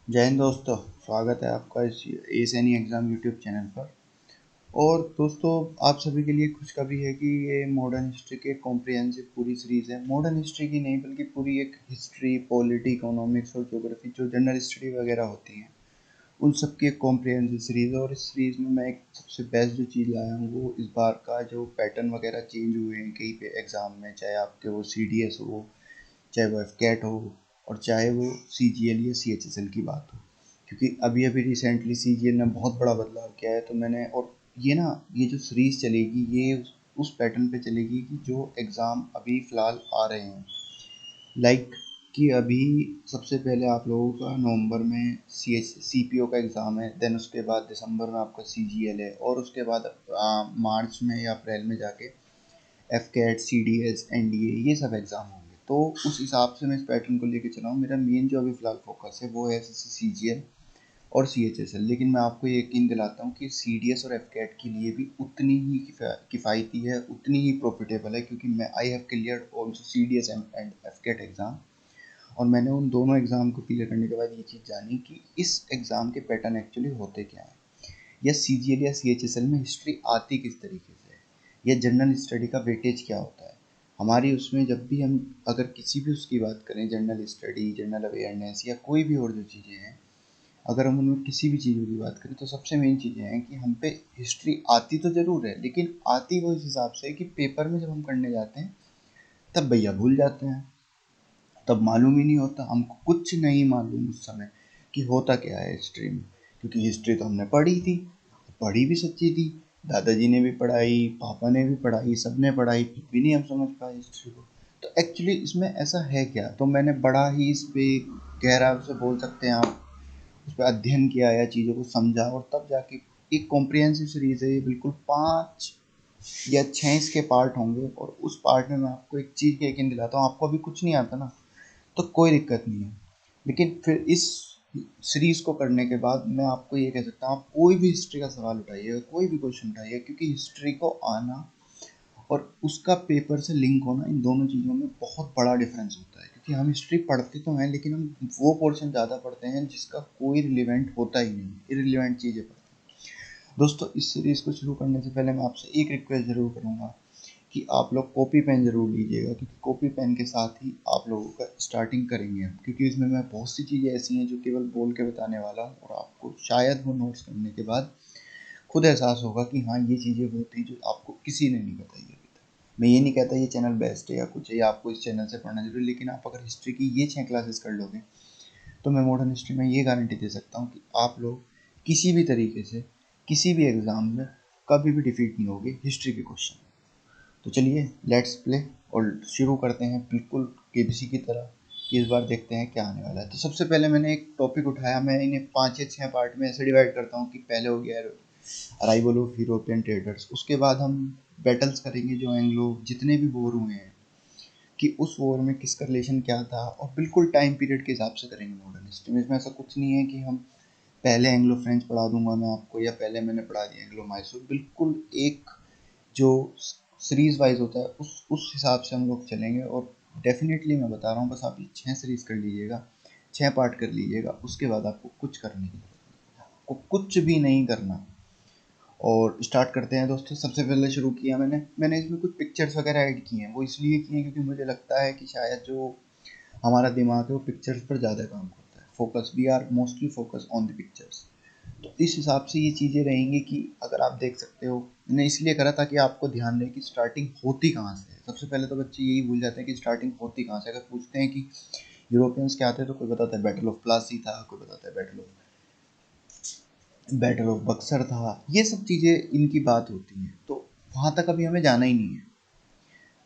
जय हिंद दोस्तों। स्वागत है आपका इस एसएनई एग्ज़ाम यूट्यूब चैनल पर। और दोस्तों, आप सभी के लिए खुशखबरी है कि ये मॉडर्न हिस्ट्री के कॉम्प्रिहेंसिव पूरी सीरीज़ है। मॉडर्न हिस्ट्री की नहीं बल्कि पूरी एक हिस्ट्री, पॉलिटी, इकोनॉमिक्स और ज्योग्राफी जो जनरल स्टडी वगैरह होती हैं उन सब की एक कॉम्प्रिहेंसिव सीरीज़ है। और इस सीरीज़ में मैं एक सबसे बेस्ट जो चीज़ लाया हूँ वो इस बार का जो पैटर्न वगैरह चेंज हुए हैं कहीं पे एग्ज़ाम में, चाहे आपके वो CDS हो, चाहे वो एफकेट हो, और चाहे वो CGL या CHSL की बात हो। क्योंकि अभी अभी रिसेंटली CGL ने बहुत बड़ा बदलाव किया है, तो मैंने और ये जो सीरीज़ चलेगी ये उस पैटर्न पे चलेगी कि जो एग्ज़ाम अभी फ़िलहाल आ रहे हैं, लाइक कि अभी सबसे पहले आप लोगों का नवंबर में CPO का एग्ज़ाम है, देन उसके बाद दिसंबर में आपका CGL है, और उसके बाद मार्च में या अप्रैल में जाके एफकेट, CDS, NDA ये सब एग्ज़ाम होंगे। तो उस हिसाब से मैं इस पैटर्न को लेके चला हूँ। मेरा मेन जो अभी फ़िलहाल फोकस है वो है CGL और CHSL। लेकिन मैं आपको ये यकीन दिलाता हूँ कि CDS और एफकेट के लिए भी उतनी ही किफ़ायती है, उतनी ही प्रॉफिटेबल है, क्योंकि मैं I have cleared also CDS and AFCAT exam. और मैंने उन दोनों एग्ज़ाम को क्लियर करने के बाद ये चीज़ जानी कि इस एग्ज़ाम के पैटर्न एक्चुअली होते क्या हैं, या CGL या CHSL में हिस्ट्री आती किस तरीके से है, या जनरल स्टडी का वेटेज क्या होता है हमारी उसमें। जब भी हम अगर किसी भी उसकी बात करें, जनरल स्टडी, जनरल अवेयरनेस या कोई भी और जो चीज़ें हैं, अगर हम उनमें किसी भी चीज़ों की बात करें तो सबसे मेन चीज़ें हैं कि हम पे हिस्ट्री आती तो ज़रूर है, लेकिन आती वो इस हिसाब से कि पेपर में जब हम करने जाते हैं तब भैया भूल जाते हैं, तब मालूम ही नहीं होता, हमको कुछ नहीं मालूम उस समय कि होता क्या है हिस्ट्री में। क्योंकि हिस्ट्री तो हमने पढ़ी थी, पढ़ी भी सच्ची थी, दादाजी ने भी पढ़ाई, पापा ने भी पढ़ाई, सब ने पढ़ाई, फिर भी नहीं हम समझ पाए हिस्ट्री को। तो एक्चुअली इसमें ऐसा है क्या, तो मैंने बड़ा ही इस पे गहरा से बोल सकते हैं आप, उस पर अध्ययन किया या चीज़ों को समझा, और तब जाके एक कॉम्प्रिहेंसिव सीरीज है ये। बिल्कुल 5 या 6 इसके पार्ट होंगे, और उस पार्ट में मैं आपको एक चीज़ का यकीन दिलाता हूँ, आपको अभी कुछ नहीं आता ना तो कोई दिक्कत नहीं है। लेकिन फिर इस सीरीज़ को करने के बाद मैं आपको ये कह सकता हूँ, आप कोई भी हिस्ट्री का सवाल उठाइए, कोई भी क्वेश्चन उठाइए, क्योंकि हिस्ट्री को आना और उसका पेपर से लिंक होना, इन दोनों चीज़ों में बहुत बड़ा डिफरेंस होता है। क्योंकि हम हिस्ट्री पढ़ते तो हैं, लेकिन हम वो पोर्शन ज़्यादा पढ़ते हैं जिसका कोई रिलेवेंट होता ही नहीं, इररिलेवेंट चीज़ें पढ़ते हैं। दोस्तों, इस सीरीज़ को शुरू करने से पहले मैं आपसे एक रिक्वेस्ट ज़रूर करूँगा कि आप लोग कॉपी पेन ज़रूर लीजिएगा, क्योंकि कॉपी पेन के साथ ही आप लोगों का स्टार्टिंग करेंगे हम। क्योंकि इसमें मैं बहुत सी चीज़ें ऐसी हैं जो केवल बोल के बताने वाला हूँ, और आपको शायद वो नोट्स करने के बाद खुद एहसास होगा कि हाँ, ये चीज़ें वो थी जो आपको किसी ने नहीं बताई अभी तक। मैं ये नहीं कहता ये चैनल बेस्ट है या कुछ है, या आपको इस चैनल से पढ़ना जरूरी, लेकिन आप अगर हिस्ट्री की ये 6 क्लासेस कर लोगे तो मैं मॉडर्न हिस्ट्री में ये गारंटी दे सकता हूँ कि आप लोग किसी भी तरीके से किसी भी एग्ज़ाम में कभी भी डिफीट नहीं होगे हिस्ट्री के क्वेश्चन। तो चलिए लेट्स प्ले, और शुरू करते हैं बिल्कुल केबीसी की तरह, कि इस बार देखते हैं क्या आने वाला है। तो सबसे पहले मैंने एक टॉपिक उठाया, मैं इन्हें 5 या 6 पार्ट में ऐसे डिवाइड करता हूँ कि पहले हो गया अराइवल ऑफ यूरोपियन ट्रेडर्स, उसके बाद हम बैटल्स करेंगे जो एंग्लो जितने भी वॉर हुए हैं कि उस वॉर में किसका रिलेशन क्या था, और बिल्कुल टाइम पीरियड के हिसाब से करेंगे मॉडर्न हिस्ट्री में। इसमें ऐसा कुछ नहीं है कि हम पहले एंग्लो फ्रेंच पढ़ा दूंगा मैं आपको, या पहले मैंने पढ़ा दिया एंग्लो मैसूर। बिल्कुल एक जो सीरीज वाइज होता है उस हिसाब से हम लोग चलेंगे। और डेफिनेटली मैं बता रहा हूँ, बस आप ये 6 सीरीज कर लीजिएगा, 6 पार्ट कर लीजिएगा, उसके बाद आपको कुछ करने की जरूरत नहीं, आपको कुछ भी नहीं करना। और स्टार्ट करते हैं दोस्तों। सबसे पहले शुरू किया मैंने इसमें कुछ पिक्चर्स वगैरह ऐड की हैं। वो इसलिए की हैं क्योंकि मुझे लगता है कि शायद जो हमारा दिमाग है वो पिक्चर्स पर ज़्यादा काम करता है। Focus, we are mostly focus on the pictures. तो इस हिसाब से ये चीज़ें रहेंगी कि अगर आप देख सकते हो, मैंने इसलिए करा ताकि आपको ध्यान रहे कि स्टार्टिंग होती कहाँ से है। सबसे पहले तो बच्चे यही भूल जाते हैं कि स्टार्टिंग होती कहाँ से। अगर पूछते हैं कि यूरोपियंस क्या आते हैं, तो कोई बताता है बैटल ऑफ प्लासी था, कोई बताता है बैटल ऑफ बक्सर था। ये सब चीज़ें इनकी बात होती हैं, तो वहाँ तक अभी हमें जाना ही नहीं है।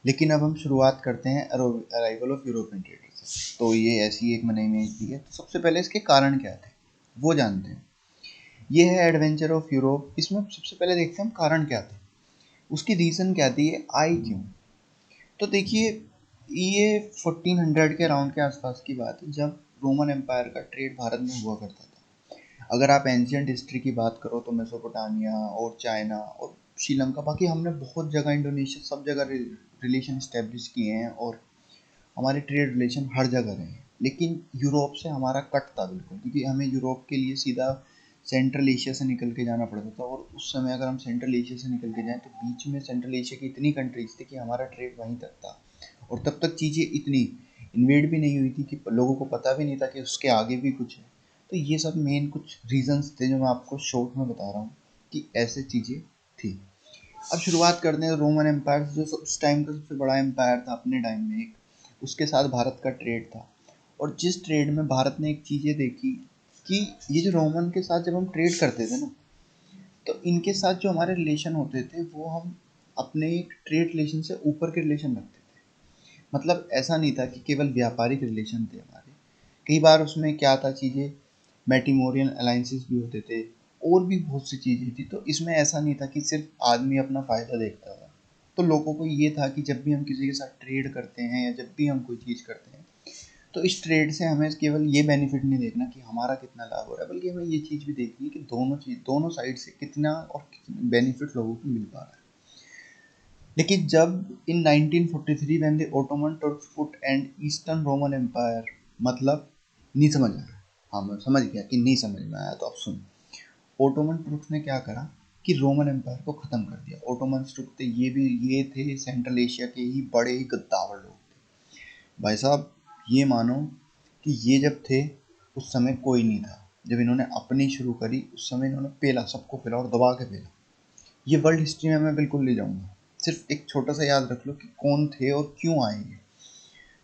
लेकिन अब हम शुरुआत करते हैं अराइवल ऑफ यूरोपियन ट्रेडर्स से। तो ये ऐसी एक मैंने इमेज दी है। तो सबसे पहले इसके कारण क्या थे वो जानते हैं। ये है एडवेंचर ऑफ यूरोप। इसमें सबसे पहले देखते हैं हम कारण क्या थे, उसकी रीज़न क्या थी, ये आई क्यों। तो देखिए, ये 1400 के अराउंड के आसपास की बात है, जब रोमन एम्पायर का ट्रेड भारत में हुआ करता था। अगर आप एंशियंट हिस्ट्री की बात करो तो मेसोपोटामिया और चाइना और श्रीलंका, बाकी हमने बहुत जगह, इंडोनेशिया, सब जगह रिलेशन इस्टेब्लिश किए हैं, और हमारे ट्रेड रिलेशन हर जगह रहे हैं। लेकिन यूरोप से हमारा कट था बिल्कुल, क्योंकि हमें यूरोप के लिए सीधा सेंट्रल एशिया से निकल के जाना पड़ता था। और उस समय अगर हम सेंट्रल एशिया से निकल के जाएँ तो बीच में सेंट्रल एशिया की इतनी कंट्रीज़ थी कि हमारा ट्रेड वहीं तक था। और तब तक चीज़ें इतनी इन्वेड भी नहीं हुई थी कि लोगों को पता भी नहीं था कि उसके आगे भी कुछ है। तो ये सब मेन कुछ रीजंस थे जो मैं आपको शॉर्ट में बता रहा हूँ कि ऐसे चीज़ें थी। अब शुरुआत करते हैं रोमन एम्पायर, जो उस टाइम का सबसे बड़ा एम्पायर था अपने टाइम में। एक उसके साथ भारत का ट्रेड था, और जिस ट्रेड में भारत ने एक चीज़ें देखी कि ये जो रोमन के साथ जब हम ट्रेड करते थे ना, तो इनके साथ जो हमारे रिलेशन होते थे वो हम अपने एक ट्रेड रिलेशन से ऊपर के रिलेशन रखते थे। मतलब ऐसा नहीं था कि केवल व्यापारिक रिलेशन थे हमारे, कई बार उसमें क्या था, चीज़ें मैट्रिमोनियल अलाइंसेस भी होते थे, और भी बहुत सी चीज़ें थी। तो इसमें ऐसा नहीं था कि सिर्फ आदमी अपना फ़ायदा देखता था। तो लोगों को ये था कि जब भी हम किसी के साथ ट्रेड करते हैं या जब भी हम कोई चीज़ करते हैं, तो इस ट्रेड से हमें केवल ये बेनिफिट नहीं देखना कि हमारा कितना लाभ हो रहा है, बल्कि हमें ये चीज़ भी देखनी है कि दोनों साइड से कितना और बेनिफिट लोगों को मिल पा रहा है। लेकिन जब in 1943 when the Ottoman Turks put end eastern Roman empire, मतलब नहीं समझ आया, हाँ मैं समझ गया कि नहीं समझ में आया, तो अब सुन। ओटोमन तुर्क्स ने क्या करा कि रोमन एम्पायर को ख़त्म कर दिया। ओटोमन तुर्क थे, ये थे सेंट्रल एशिया के ही बड़े ही गद्दावर लोग थे भाई साहब। ये मानो कि ये जब थे उस समय कोई नहीं था। जब इन्होंने अपनी शुरू करी उस समय इन्होंने पेला, सबको पेला और दबा के पेला। ये वर्ल्ड हिस्ट्री में मैं बिल्कुल ले जाऊंगा, सिर्फ एक छोटा सा याद रख लो कि कौन थे और क्यों आए ये।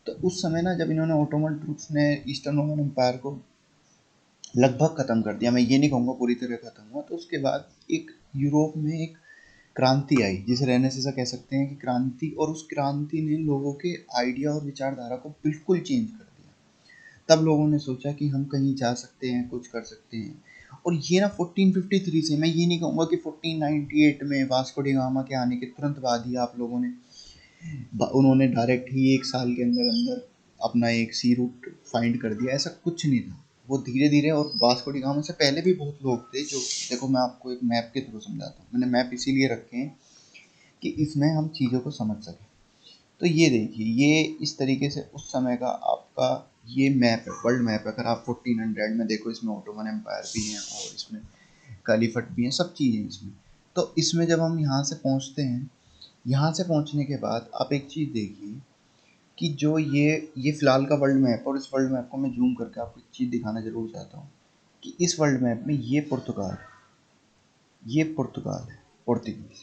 तो उस समय ना, जब इन्होंने ओटोमन ट्रूप्स ने ईस्टर्न रोमन एम्पायर को लगभग ख़त्म कर दिया, मैं ये नहीं कहूँगा पूरी तरह ख़त्म हुआ, तो उसके बाद एक यूरोप में एक क्रांति आई, जिसे रेनेसां कह सकते हैं कि क्रांति। और उस क्रांति ने लोगों के आइडिया और विचारधारा को बिल्कुल चेंज कर दिया। तब लोगों ने सोचा कि हम कहीं जा सकते हैं, कुछ कर सकते हैं। और ये ना 1453 से, मैं ये नहीं कहूँगा कि 1498 में वास्को डी गामा के आने के तुरंत बाद ही आप लोगों ने उन्होंने डायरेक्ट ही एक साल के अंदर अंदर अपना एक सी रूट फाइंड कर दिया, ऐसा कुछ नहीं था। वो धीरे धीरे, और वास्को डी गामा से पहले भी बहुत लोग थे जो, देखो मैं आपको एक मैप के थ्रू समझाता हूँ। मैंने मैप इसीलिए रखे हैं कि इसमें हम चीज़ों को समझ सकें। तो ये देखिए, ये इस तरीके से उस समय का आपका ये मैप है, वर्ल्ड मैप है। अगर आप 1400 में देखो, इसमें ओटोमन एम्पायर भी हैं और इसमें कैलिफट भी हैं, सब चीज़ें इसमें। तो इसमें जब हम यहाँ से पहुँचते हैं, यहाँ से पहुँचने के बाद आप एक चीज़ देखिए कि जो ये फ़िलहाल का वर्ल्ड मैप, और इस वर्ल्ड मैप को मैं जूम करके आपको एक चीज़ दिखाना ज़रूर चाहता हूँ कि इस वर्ल्ड मैप में ये पुर्तगाल, ये पुर्तगाल है, पोर्तुगीज़।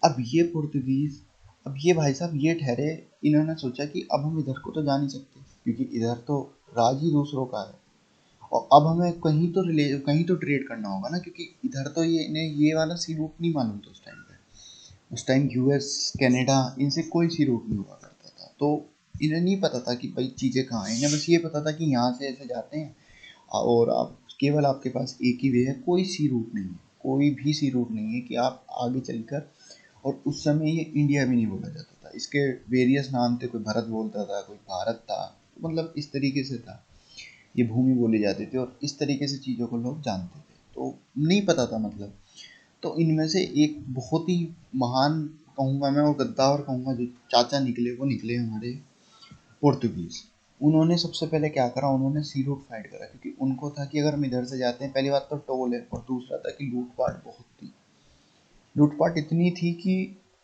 अब ये पुर्तगीज़, अब ये भाई साहब ये ठहरे, इन्होंने सोचा कि अब हम इधर को तो जा नहीं सकते क्योंकि इधर तो राज ही दूसरों का है, और अब हमें कहीं तो ट्रेड करना होगा ना, क्योंकि इधर तो ये इन्हें ये वाला सी रूट नहीं मालूम था उस टाइम पे। उस टाइम यूएस, कनाडा, इनसे कोई सी रूट नहीं हुआ करता था। तो इन्हें नहीं पता था कि भाई चीज़ें कहाँ हैं। इन्हें बस ये पता था कि यहाँ से ऐसे जाते हैं, और आप केवल आपके पास एक ही वे है, कोई सी रूट नहीं है, कोई भी सी रूट नहीं है कि आप आगे चलकर। और उस समय ये इंडिया भी नहीं बोला जाता था, इसके वेरियस नाम थे, कोई भरत बोलता था, कोई भारत था, तो मतलब इस तरीके से था। ये भूमि बोली जाती थी और इस तरीके से चीज़ों को लोग जानते थे, तो नहीं पता था मतलब। तो इनमें से एक बहुत ही महान कहूँगा मैं, और गद्दार कहूँगा, जो चाचा निकले वो निकले हमारे पोर्तुगीज़। उन्होंने सबसे पहले क्या करा, उन्होंने सी रूट फाइंड करा, क्योंकि उनको था कि अगर हम इधर से जाते हैं, पहली बात तो टोल है, और दूसरा था कि लूटपाट बहुत थी। लूटपाट इतनी थी कि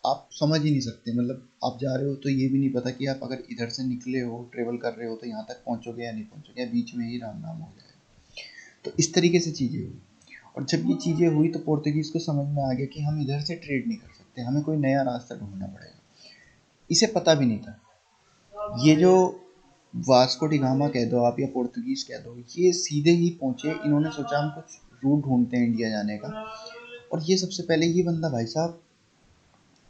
आप समझ ही नहीं सकते। मतलब आप जा रहे हो तो ये भी नहीं पता कि आप अगर इधर से निकले हो, ट्रेवल कर रहे हो, तो यहाँ तक पहुँचोगे या नहीं पहुँचोगे, या बीच में ही राम नाम हो जाएगा। तो इस तरीके से चीज़ें हुई। और जब ये चीज़ें हुई तो पोर्तुगीज़ को समझ में आ गया कि हम इधर से ट्रेड नहीं कर सकते, हमें कोई नया रास्ता ढूंढना पड़ेगा। इसे पता भी नहीं था। ये जो वास्को डी गामा कह दो आप या पोर्तुगीज़ कह दो, ये सीधे ही पहुँचे, इन्होंने सोचा हम कुछ रूट ढूंढते हैं इंडिया जाने का। और ये सबसे पहले ये बंदा भाई साहब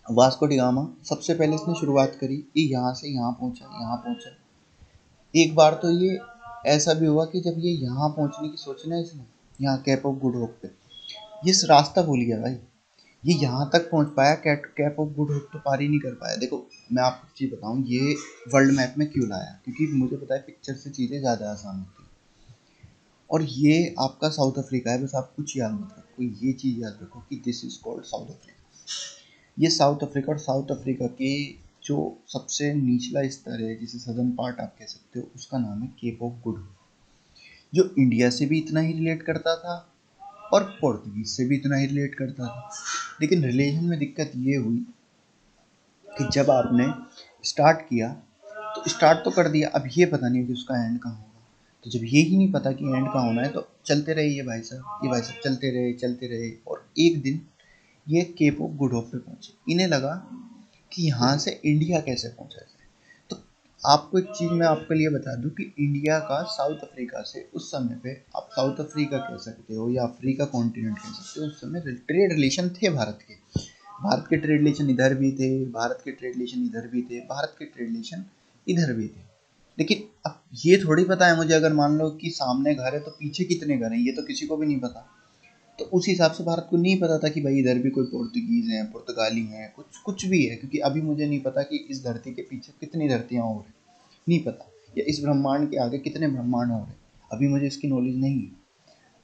वास्को डी गामा, सबसे पहले इसने शुरुआत करी कि यहाँ से यहाँ पहुँचा, यहाँ पहुँचा। एक बार तो ये ऐसा भी हुआ कि जब ये यहाँ पहुँचने की सोची ना इसने, यहाँ कैप ऑफ गुड होप पे, ये रास्ता भूल गया भाई। ये यहाँ तक पहुँच पाया, कैप ऑफ गुड होप तो पार ही नहीं कर पाया। देखो मैं आपको एक चीज़ बताऊँ, ये वर्ल्ड मैप में क्यों लाया, क्योंकि मुझे पता है पिक्चर से चीज़ें ज़्यादा आसान होती हैं। और ये आपका साउथ अफ्रीका है, बस आप कुछ याद मत रखो, ये चीज़ याद रखो कि this is called south Africa. ये साउथ अफ्रीका, और साउथ अफ्रीका के जो सबसे निचला स्तर है, जिसे सदर्न पार्ट आप कह सकते हो, उसका नाम है केप ऑफ गुड होप, जो इंडिया से भी इतना ही रिलेट करता था और पोर्तुगीज से भी इतना ही रिलेट करता था। लेकिन रिलेशन में दिक्कत ये हुई कि जब आपने स्टार्ट किया तो स्टार्ट तो कर दिया, अब ये पता नहीं कि उसका एंड कहाँ होगा। तो जब ये ही नहीं पता कि एंड कहाँ होना है, तो चलते रहे ये भाई साहब, चलते रहे, और एक दिन ये केप ऑफ गुड होप पे पहुंचे। इन्हें लगा कि यहाँ से इंडिया कैसे पहुंचा जाए। तो आपको एक चीज़ मैं आपके लिए बता दूं कि इंडिया का साउथ अफ्रीका से उस समय पे, आप साउथ अफ्रीका कह सकते हो या अफ्रीका कॉन्टिनेंट कह सकते हो, उस समय ट्रेड रिलेशन थे भारत के। भारत के ट्रेड रिलेशन इधर भी थे, भारत के ट्रेड रिलेशन इधर भी थे, भारत के ट्रेड रिलेशन इधर भी थे। लेकिन अब ये थोड़ी पता है मुझे, अगर मान लो कि सामने घर है तो पीछे कितने घर हैं, ये तो किसी को भी नहीं पता। तो उस हिसाब से भारत को नहीं पता था कि भाई इधर भी कोई पुर्तगीज हैं, पुर्तगाली हैं, कुछ भी है, क्योंकि अभी मुझे नहीं पता कि इस धरती के पीछे कितनी धरतियां और हैं, नहीं पता, या इस ब्रह्मांड के आगे कितने ब्रह्मांड और हैं, अभी मुझे इसकी नॉलेज नहीं है।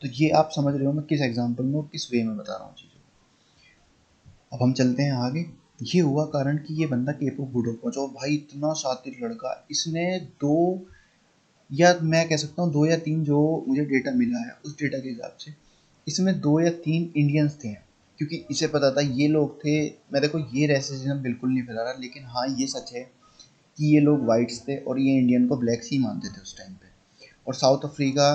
तो ये आप समझ रहे हो मैं किस एग्जाम्पल में और किस वे में बता रहा हूँ चीज़ों को। अब हम चलते हैं आगे। ये हुआ कारण कि ये बंदा केप ऑफ गुड होप पहुंचा, और भाई इतना शातिर लड़का, इसने दो, या मैं कह सकता हूँ दो या तीन, जो मुझे डेटा मिला है उस डेटा के हिसाब से इसमें दो या तीन इंडियंस थे, क्योंकि इसे पता था ये लोग थे। मैं देखो ये रेसिज्म बिल्कुल नहीं फैला रहा, लेकिन हाँ ये सच है कि ये लोग वाइट्स थे और ये इंडियन को ब्लैक्स ही मानते थे उस टाइम पे। और साउथ अफ्रीका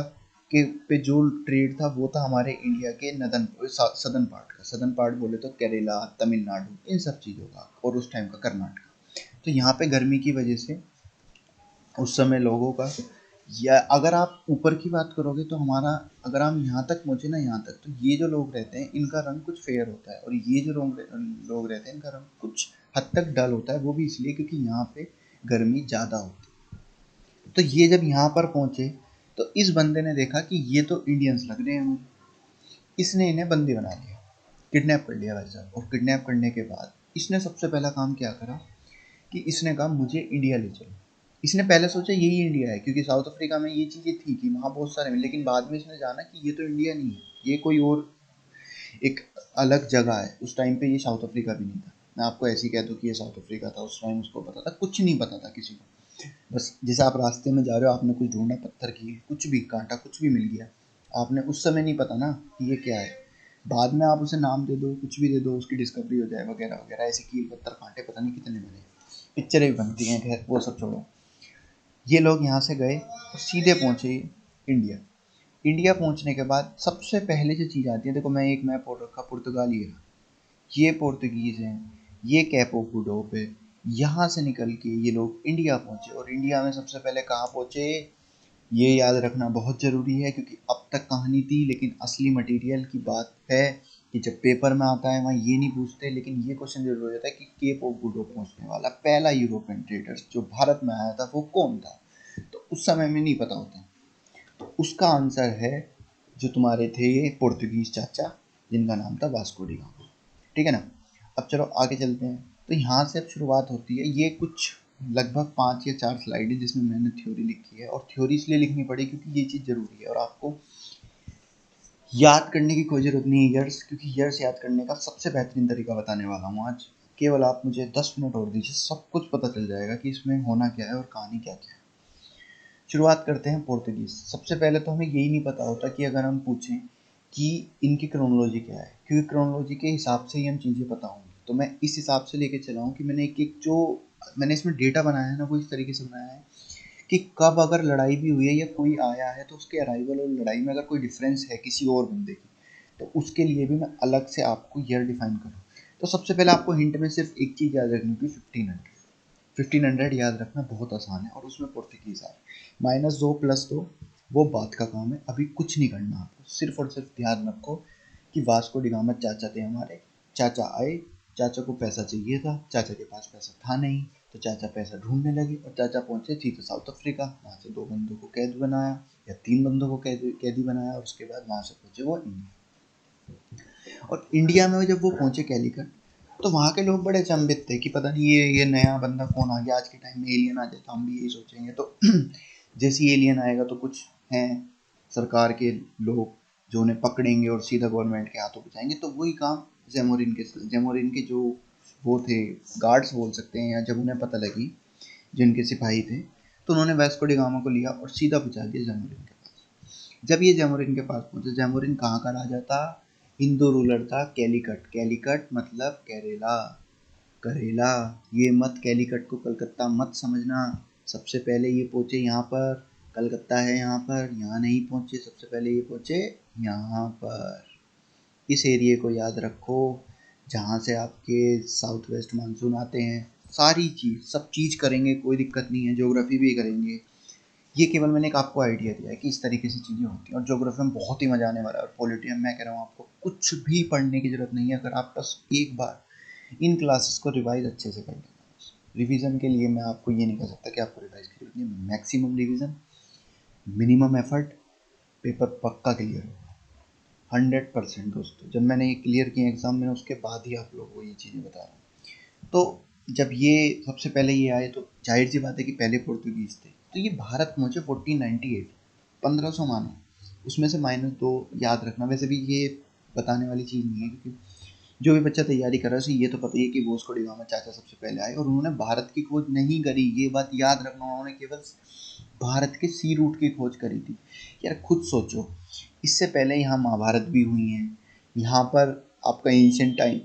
के पे जो ट्रेड था वो था हमारे इंडिया के सदर्न पार्ट का। सदर्न पार्ट बोले तो केरला, तमिलनाडु, इन सब चीज़ों का, और उस टाइम का कर्नाटका। तो यहाँ पे गर्मी की वजह से उस समय लोगों का, या अगर आप ऊपर की बात करोगे तो हमारा, अगर हम यहाँ तक पहुँचे ना, यहाँ तक, तो ये जो लोग रहते हैं इनका रंग कुछ फेयर होता है, और ये जो लोग रहते हैं इनका रंग कुछ हद तक डल होता है। वो भी इसलिए क्योंकि यहाँ पे गर्मी ज़्यादा होती है। तो ये जब यहाँ पर पहुँचे तो इस बंदे ने देखा कि ये तो इंडियंस लग रहे हैं मुझे, इसने इन्हें बंदी बना लिया, किडनैप कर लिया भाई साहब। और किडनैप करने के बाद इसने सबसे पहला काम क्या करा कि इसने कहा मुझे इंडिया ले चलो। इसने पहले सोचा यही इंडिया है, क्योंकि साउथ अफ्रीका में ये चीज़ें थी कि वहाँ बहुत सारे मिले, लेकिन बाद में इसने जाना कि ये तो इंडिया नहीं है, ये कोई और एक अलग जगह है। उस टाइम पे ये साउथ अफ्रीका भी नहीं था। मैं आपको ऐसे ही कह दूँ कि ये साउथ अफ्रीका था, उस टाइम उसको पता था, कुछ नहीं पता था किसी को। बस जैसे आप रास्ते में जा रहे हो, आपने कुछ ढूंढा, पत्थर की कुछ भी कांटा कुछ भी मिल गया, आपने उस समय नहीं पता ना कि ये क्या है। बाद में आप उसे नाम दे दो, कुछ भी दे दो, उसकी डिस्कवरी हो जाए वगैरह वगैरह, ऐसे कील पत्थर कांटे पता नहीं कितने बने, पिक्चरें भी बनती हैं, खैर वो सब छोड़ो। ये लोग यहाँ से गए और सीधे पहुँचे इंडिया। इंडिया पहुँचने के बाद सबसे पहले जो चीज़ आती है, देखो मैं एक मैप और रखा, पुर्तगाल ये पोर्तुगीज़ हैं, ये कैपो गुड होप है। यहाँ से निकल के ये लोग इंडिया पहुँचे, और इंडिया में सबसे पहले कहाँ पहुँचे ये याद रखना बहुत ज़रूरी है, क्योंकि अब तक कहानी थी, लेकिन असली मटेरियल की बात है कि जब पेपर में आता है वहाँ ये नहीं पूछते, लेकिन ये क्वेश्चन जरूर हो जाता है कि केप ऑफ गुड होप पहुँचने वाला पहला यूरोपियन ट्रेडर जो भारत में आया था वो कौन था। तो उस समय में नहीं पता होता। तो उसका आंसर है जो तुम्हारे थे ये पोर्तुगीज चाचा, जिनका नाम था वास्को डी गामा। ठीक है ना। अब चलो आगे चलते हैं। तो यहाँ से अब शुरुआत होती है, ये कुछ लगभग 5 या 4 स्लाइड है जिसमें मैंने थ्योरी लिखी है, और थ्योरी इसलिए लिखनी पड़ी क्योंकि ये चीज़ ज़रूरी है, और आपको याद करने की कोई ज़रूरत नहीं है ईयर्स, क्योंकि ईयर्स याद करने का सबसे बेहतरीन तरीका बताने वाला हूँ आज। केवल आप मुझे 10 मिनट और दीजिए, सब कुछ पता चल जाएगा कि इसमें होना क्या है और कहानी क्या क्या है। शुरुआत करते हैं पोर्तुगीज। सबसे पहले तो हमें यही नहीं पता होता कि अगर हम पूछें कि इनकी क्रोनोलॉजी क्या है, क्योंकि क्रोनोलॉजी के हिसाब से ही हम चीज़ें पता होंगी। तो मैं इस हिसाब से लेके चला हूँ कि मैंने एक एक जो मैंने इसमें डेटा बनाया है ना, वो इस तरीके से बनाया है कि कब अगर लड़ाई भी हुई है या कोई आया है, तो उसके अराइवल और लड़ाई में अगर कोई डिफरेंस है किसी और बंदे की, तो उसके लिए भी मैं अलग से आपको ईयर डिफाइन करूँ। तो सबसे पहले आपको हिंट में सिर्फ एक चीज़ याद रखनी होगी, 1500 याद रखना बहुत आसान है, और उसमें पुर्तगीज आए। -2 + 2 वो बात का काम है, अभी कुछ नहीं करना आपको, सिर्फ और सिर्फ ध्यान रखो कि वास्को डी गामा चाचा थे हमारे। चाचा आए, चाचा को पैसा चाहिए था, चाचा के पास पैसा था नहीं, तो चाचा पैसा ढूंढने लगे, और चाचा पहुंचे सीधे साउथ अफ्रीका। वहाँ से 2 बंदों को कैद बनाया, या 3 बंदों को कैदी बनाया, और उसके बाद वहाँ से पहुंचे वो इंडिया। और इंडिया में जब वो पहुंचे कैलिकट, तो वहाँ के लोग बड़े अचंभित थे कि पता नहीं ये नया बंदा कौन आ गया। आज के टाइम में एलियन आ जाए तो हम भी यही सोचेंगे। तो जैसे एलियन आएगा तो कुछ हैं सरकार के लोग जो उन्हें पकड़ेंगे और सीधा गवर्नमेंट के हाथों पहुँचाएंगे। तो वही काम जेमोरिन के जो वो थे गार्ड्स बोल सकते हैं, या जब उन्हें पता लगी, जिनके सिपाही थे, तो उन्होंने वास्को डी गामा को लिया और सीधा पहुंचा दिया जैमोरिन के पास। जब ये जैमोरिन के पास पहुंचे, जैमोरिन कहाँ का राजा था? हिंदू रूलर था कैलिकट। कैलिकट मतलब केरला, करेला। ये मत कैलिकट को कलकत्ता मत समझना। सबसे पहले ये पहुंचे यहाँ पर, कलकत्ता है यहाँ पर, यहाँ नहीं पहुंचे, सबसे पहले ये पहुंचे यहाँ पर। इस एरिए को याद रखो, जहाँ से आपके साउथ वेस्ट मानसून आते हैं। सारी चीज़, सब चीज़ करेंगे, कोई दिक्कत नहीं है, ज्योग्राफी भी करेंगे। ये केवल मैंने एक आपको आइडिया दिया है कि इस तरीके से चीज़ें होती हैं, और ज्योग्राफी में बहुत ही मजा आने वाला है। और पॉलिटी में मैं कह रहा हूँ आपको कुछ भी पढ़ने की जरूरत नहीं है, अगर आप बस एक बार इन क्लासेस को रिवाइज अच्छे से कर लेना। रिवीजन के लिए मैं आपको ये नहीं कह सकता कि आपको रिवाइज की जरूरत नहीं, maximum revision, minimum effort, paper पक्का क्लियर हो 100% दोस्तों। जब मैंने ये क्लियर किया एग्जाम में, उसके बाद ही आप लोगों को ये चीज़ें बता रहा हूँ। तो जब ये सबसे पहले ये आए, तो जाहिर सी बात है कि पहले पोर्तुगीज थे। तो ये भारत पहुंचे 1498, 1500 मानो, उसमें से -2 याद रखना। वैसे भी ये बताने वाली चीज़ नहीं है, क्योंकि जो भी बच्चा तैयारी कर रहा है उसे ये तो पता ही है कि वास्को डी गामा चाचा सबसे पहले आए, और उन्होंने भारत की खोज नहीं करी, ये बात याद रखना। उन्होंने केवल भारत के सी रूट की खोज करी थी। यार खुद सोचो, इससे पहले यहाँ महाभारत भी हुई है, यहाँ पर आपका एंशिएंट टाइम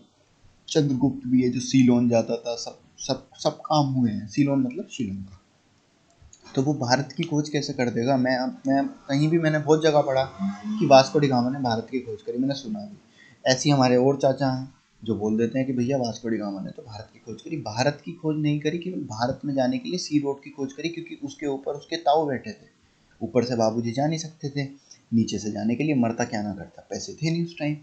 चंद्रगुप्त भी है जो सीलोन जाता था, सब सब सब काम हुए हैं। सीलोन मतलब श्रीलंका। तो वो भारत की खोज कैसे कर देगा? मैं कहीं भी मैंने बहुत जगह पढ़ा कि वास्को डी गामा ने भारत की खोज करी, मैंने सुना भी। ऐसे ही हमारे और चाचा हैं जो बोल देते हैं कि भैया वास्को डी गामा ने तो भारत की खोज करी। भारत की खोज नहीं करी, केवल भारत में जाने के लिए सी रोड की खोज करी, क्योंकि उसके ऊपर उसके ताऊ बैठे थे। ऊपर से बाबूजी जा नहीं सकते थे, नीचे से जाने के लिए मरता क्या ना करता, पैसे थे नहीं उस टाइम।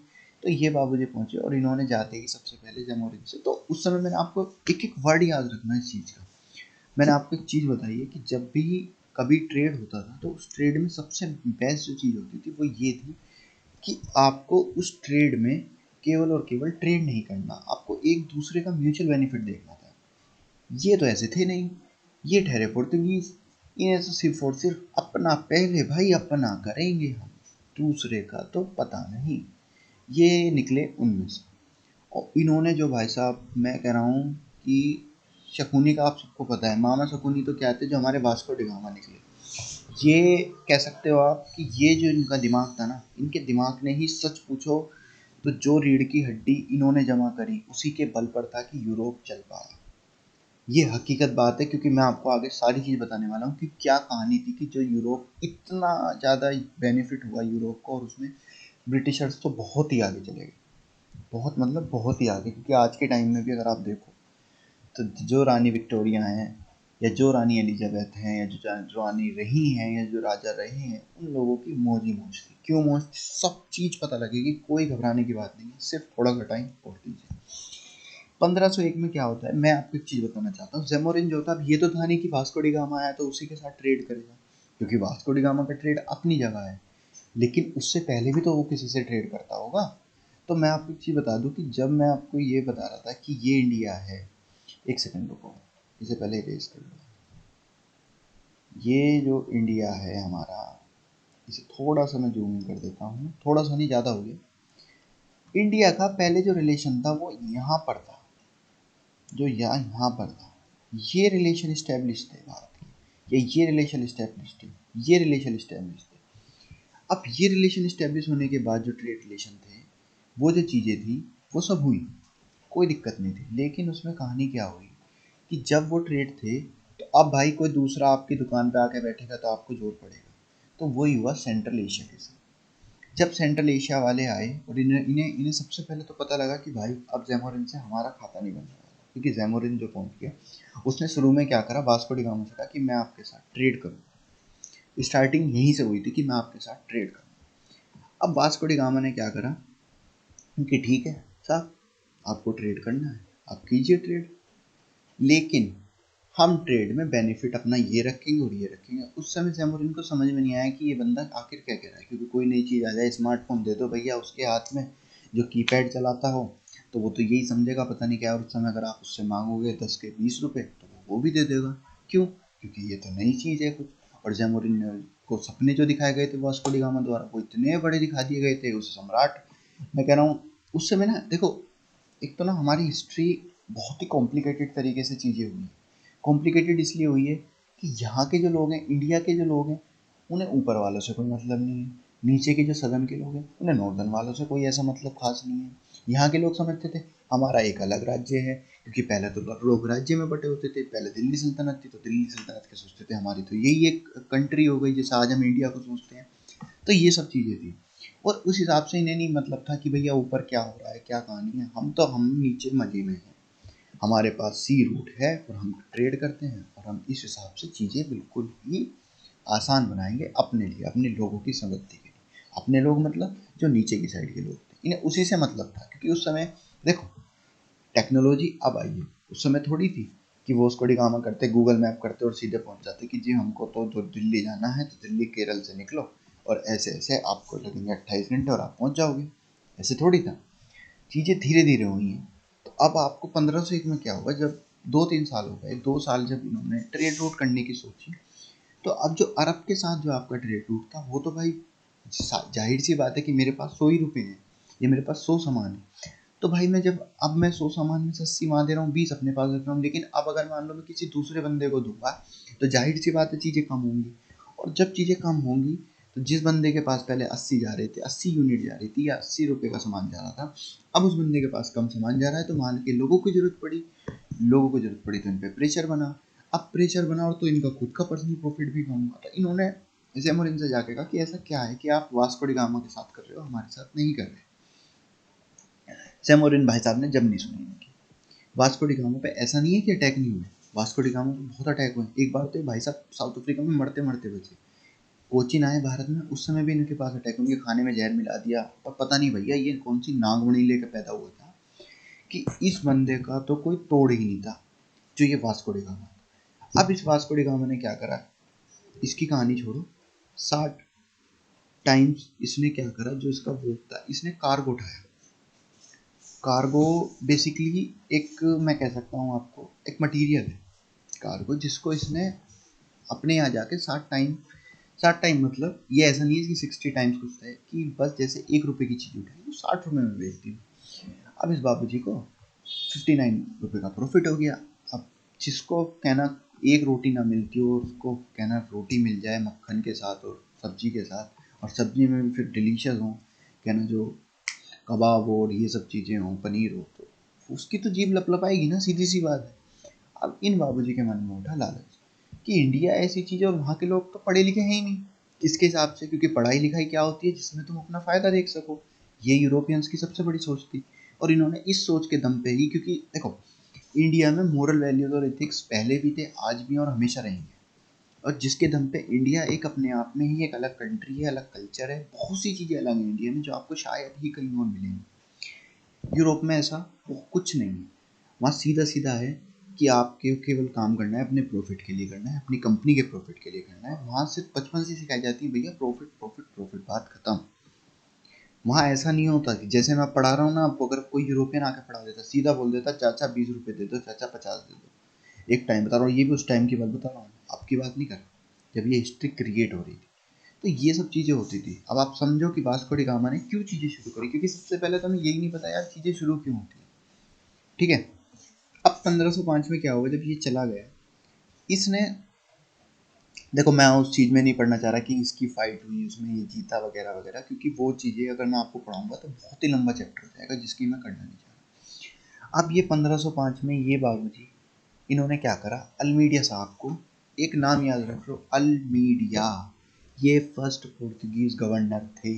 तो ये बाबूजी पहुंचे, और इन्होंने जाते ही सबसे पहले जैमोरिन से, तो उस समय मैंने आपको एक एक वर्ड याद रखना है इस चीज़ का। मैंने आपको एक चीज़ बताई है कि जब भी कभी ट्रेड होता था, तो उस ट्रेड में सबसे बेस्ट जो चीज़ होती थी वो ये थी कि आपको उस ट्रेड में केवल और केवल ट्रेड नहीं करना, आपको एक दूसरे का म्यूचुअल बेनिफिट देखना था। ये तो ऐसे थे नहीं, ये ठहरे पुर्तगीज। इन्हें तो सिर्फ और सिर्फ अपना, पहले भाई अपना करेंगे हम, दूसरे का तो पता नहीं। ये निकले उनमें से, और इन्होंने जो भाई साहब, मैं कह रहा हूँ कि शकुनी का आप सबको पता है, मामा शकुनी तो क्या थे, जो हमारे वास्को डी गामा निकले। ये कह सकते हो आप कि ये जो इनका दिमाग था ना, इनके दिमाग ने ही सच पूछो तो जो रीढ़ की हड्डी इन्होंने जमा करी, उसी के बल पर था कि यूरोप चल पाया। ये हकीकत बात है, क्योंकि मैं आपको आगे सारी चीज़ बताने वाला हूँ कि क्या कहानी थी कि जो यूरोप इतना ज़्यादा बेनिफिट हुआ यूरोप को, और उसमें ब्रिटिशर्स तो बहुत ही आगे चले गए, बहुत मतलब बहुत ही आगे। क्योंकि आज के टाइम में भी अगर आप देखो, तो जो रानी विक्टोरिया हैं, या जो रानी एलिजाबेथ हैं, या जो रानी रही हैं, या जो राजा रहे हैं, उन लोगों की मौज ही मौज थी। क्यों मौज थी? सब चीज़ पता लगेगी, कोई घबराने की बात नहीं है, सिर्फ थोड़ा सा टाइम और दीजिए। 1501 में क्या होता है, मैं आपको एक चीज़ बताना चाहता हूँ। जैमोरिन जो था, अब ये तो था नहीं कि वास्को डी गामा आया तो उसी के साथ ट्रेड करेगा, क्योंकि वास्को डी गामा का ट्रेड अपनी जगह है, लेकिन उससे पहले भी तो वो किसी से ट्रेड करता होगा। तो मैं आपको एक चीज़ बता दूं कि जब मैं आपको ये बता रहा था कि ये इंडिया है, एक सेकंड रुको, इसे पहले इरेज कर लो। ये जो इंडिया है हमारा, इसे थोड़ा सा मैं जूम इन कर देता हूँ, थोड़ा सा नहीं, ज़्यादा हो गया। इंडिया का पहले जो रिलेशन था वो यहाँ पर था, जो यहाँ पर था। ये रिलेशन इस्टेब्लिश थे भारत के, या ये रिलेशन इस्टेब्लिश थे, ये रिलेशन इस्टेब्लिश थे। अब ये रिलेशन इस्टेब्लिश होने के बाद जो ट्रेड रिलेशन थे, वो जो चीज़ें थी, वो सब हुई, कोई दिक्कत नहीं थी। लेकिन उसमें कहानी क्या हुई कि जब वो ट्रेड थे, तो अब भाई कोई दूसरा आपकी दुकान पे आके बैठेगा तो आपको जोर पड़ेगा। तो वही हुआ सेंट्रल एशिया के साथ। जब सेंट्रल एशिया वाले आए, और इन्हें इन्हें इन्हें सबसे पहले तो पता लगा कि भाई अब जैमोरिन से हमारा खाता नहीं बनने वाला, क्योंकि जैमोरिन जो पहुंच गया, उसने शुरू में क्या करा, वास्को डी गामा से कहा कि मैं आपके साथ ट्रेड करूँ। स्टार्टिंग यहीं से हुई थी कि मैं आपके साथ ट्रेड करूँ। अब वास्को डी गामा ने क्या करा कि ठीक है साहब, आपको ट्रेड करना है, आप कीजिए ट्रेड, लेकिन हम ट्रेड में बेनिफिट अपना ये रखेंगे और ये रखेंगे। उस समय जैमोरिन को समझ में नहीं आया कि ये बंदा आखिर क्या कह रहा है, क्योंकि कोई नई चीज़ आ जाए, स्मार्टफोन दे दो भैया उसके हाथ में, जो कीपैड चलाता हो, तो वो तो यही समझेगा पता नहीं क्या। और उस समय अगर आप उससे मांगोगे 10 के 20 रुपए, तो वो भी दे देगा। क्यों? क्योंकि ये तो नई चीज़ है कुछ। और जैमोरिन को सपने जो दिखाए गए थे वास्को डी गामा द्वारा, वो इतने बड़े दिखा दिए गए थे, उस सम्राट, मैं कह रहा हूँ उस समय ना, देखो, एक तो ना हमारी हिस्ट्री बहुत ही कॉम्प्लिकेटेड तरीके से चीज़ें हुई। कॉम्प्लिकेटेड इसलिए हुई है कि यहाँ के जो लोग हैं, इंडिया के जो लोग हैं, उन्हें ऊपर वालों से कोई मतलब नहीं है। नीचे के जो सदन के लोग हैं, उन्हें नॉर्दर्न वालों से कोई ऐसा मतलब खास नहीं है। यहाँ के लोग समझते थे हमारा एक अलग राज्य है, क्योंकि पहले तो लोग राज्य में बटे होते थे। पहले दिल्ली सल्तनत थी, तो दिल्ली सल्तनत के सोचते थे हमारी तो यही एक कंट्री हो गई, जैसे आज हम इंडिया को सोचते हैं। तो ये सब चीज़ें थी, और उस हिसाब से इन्हें नहीं मतलब था कि भैया ऊपर क्या हो रहा है, क्या कहानी है। हम नीचे मजे में हैं, हमारे पास सी रूट है और हम ट्रेड करते हैं, और हम इस हिसाब से चीज़ें बिल्कुल ही आसान बनाएंगे अपने लिए, अपने लोगों की समृद्धि के लिए। अपने लोग मतलब जो नीचे की साइड के लोग थे, इन्हें उसी से मतलब था, क्योंकि उस समय देखो टेक्नोलॉजी अब आई है, उस समय थोड़ी थी कि वो उसको डिगामा करते, गूगल मैप करते और सीधे पहुंच जाते कि जी हमको तो दिल्ली जाना है, तो दिल्ली केरल से निकलो और ऐसे ऐसे आपको लगेंगे 28 घंटे और आप पहुंच जाओगे। ऐसे थोड़ी था, चीज़ें धीरे धीरे हुई हैं। तो अब आपको 1501 में क्या हुआ, जब 2-3 साल हो गए, 2 साल जब इन्होंने ट्रेड रूट करने की सोची, तो अब जो अरब के साथ जो आपका ट्रेड रूट था, वो तो भाई जाहिर सी बात है कि मेरे पास 100 ही रुपये हैं, ये मेरे पास 100 सामान है। तो भाई मैं जब अब मैं 100 सामान में से 80 वहाँ दे रहा हूँ, 20 अपने पास रख रहा हूँ, लेकिन अब अगर मान लो मैं किसी दूसरे बंदे को दूंगा, तो जाहिर सी बात है चीज़ें कम होंगी। और जब चीज़ें कम होंगी, तो जिस बंदे के पास पहले 80 जा रहे थे, 80 यूनिट जा रही थी, या 80 रुपये का सामान जा रहा था, अब उस बंदे के पास कम सामान जा रहा है, तो मान के लोगों की जरूरत पड़ी, तो इन पे प्रेशर बना। अब प्रेशर बना और तो इनका खुद का पर्सनल प्रॉफिट भी कम हुआ। तो इन्होंने ज़ेमुरिन से जाके कहा कि ऐसा क्या है कि आप वास्को डी गामा के साथ कर रहे हो, हमारे साथ नहीं कर रहे। ज़ेमुरिन भाई साहब ने जब नहीं सुनी इनकी। वास्को डी गामा पे ऐसा नहीं है कि अटैक नहीं हुए, वास्को डी गामा पे बहुत अटैक हुए। एक बार तो भाई साहब साउथ अफ्रीका में मरते मरते बचे। कोचीन आए भारत में, उस समय भी इनके पास अटैक, उनके खाने में जहर मिला दिया, पर पता नहीं भैया ये कौन सी नागमणि लेकर पैदा हुआ था कि इस बंदे का तो कोई तोड़ ही नहीं था, जो ये वास्को डी गामा। अब इस वास्को डी गामा ने क्या करा, इसकी कहानी छोड़ो, 60 टाइम्स इसने क्या करा, जो इसका वो था, इसने कार्गो उठाया। कार्गो बेसिकली एक, मैं कह सकता हूँ आपको, एक मटेरियल है कार्गो, जिसको इसने अपने यहाँ जाके 60 टाइम मतलब ये ऐसा नहीं है कि 60 टाइम्स कुछ है, कि बस जैसे 1 रुपए की चीज़ उठाई वो 60 रुपए में बेच दी। अब इस बाबू जी को 59 रुपए का प्रॉफिट हो गया। अब जिसको कहना एक रोटी ना मिलती हो, उसको कहना रोटी मिल जाए मक्खन के साथ और सब्जी के साथ, और सब्जी में भी फिर डिलीशियस हो, कहना जो कबाब हो और ये सब चीज़ें हों, पनीर हो, तो उसकी तो जीभ लपलपाएगी ना, सीधी सी बात है। अब इन बाबूजी के मन में उठा लालच कि इंडिया ऐसी चीज़ है और वहाँ के लोग तो पढ़े लिखे हैं ही नहीं इसके हिसाब से, क्योंकि पढ़ाई लिखाई क्या होती है जिसमें तुम अपना फ़ायदा देख सको। ये यूरोपियंस की सबसे बड़ी सोच थी, और इन्होंने इस सोच के दम पे ही, क्योंकि देखो इंडिया में मोरल वैल्यूज़ और एथिक्स पहले भी थे, आज भी और हमेशा रहेंगे, और जिसके दम पे इंडिया एक अपने आप में ही एक अलग कंट्री है, अलग कल्चर है, बहुत सी चीज़ें अलग हैं इंडिया में जो आपको शायद ही कहीं और मिलेंगी। यूरोप में ऐसा कुछ नहीं है, वहाँ सीधा सीधा है कि आपके केवल काम करना है, अपने प्रॉफिट के लिए करना है, अपनी कंपनी के प्रॉफिट के लिए करना है। वहाँ सिर्फ बचपन से सिखाई जाती है भैया प्रॉफिट प्रॉफिट प्रॉफिट, बात खत्म। वहाँ ऐसा नहीं होता कि जैसे मैं पढ़ा रहा हूँ ना आपको, अगर कोई यूरोपियन आके पढ़ा देता, सीधा बोल देता चाचा 20 रुपये दे दो, चाचा 50 दे दो। एक टाइम बता रहा हूँ, ये भी उस टाइम की बात बता रहा हूँ, आपकी बात नहीं कर रहा, जब ये हिस्ट्री क्रिएट हो रही थी, तो ये सब चीज़ें होती थी। अब आप समझो कि वास्को डी गामा ने क्यों चीज़ें शुरू करी, क्योंकि सबसे पहले तो हमें यही नहीं पता यार चीज़ें शुरू क्यों होती है। ठीक है, अब 1505 में क्या हुआ, जब ये चला गया, इसने, देखो मैं उस चीज़ में नहीं पढ़ना चाह रहा कि इसकी फाइट हुई उसमें ये जीता वगैरह वगैरह, क्योंकि वो चीज़ें अगर मैं आपको पढ़ाऊंगा तो बहुत ही लंबा चैप्टर हो जाएगा, जिसकी मैं करना नहीं चाह रहा। अब ये 1505 में ये बाबू जी, इन्होंने क्या करा, अलमीडिया साहब को, एक नाम याद रख लो, अलमीडिया, ये फर्स्ट पोर्तुगीज गवर्नर थे।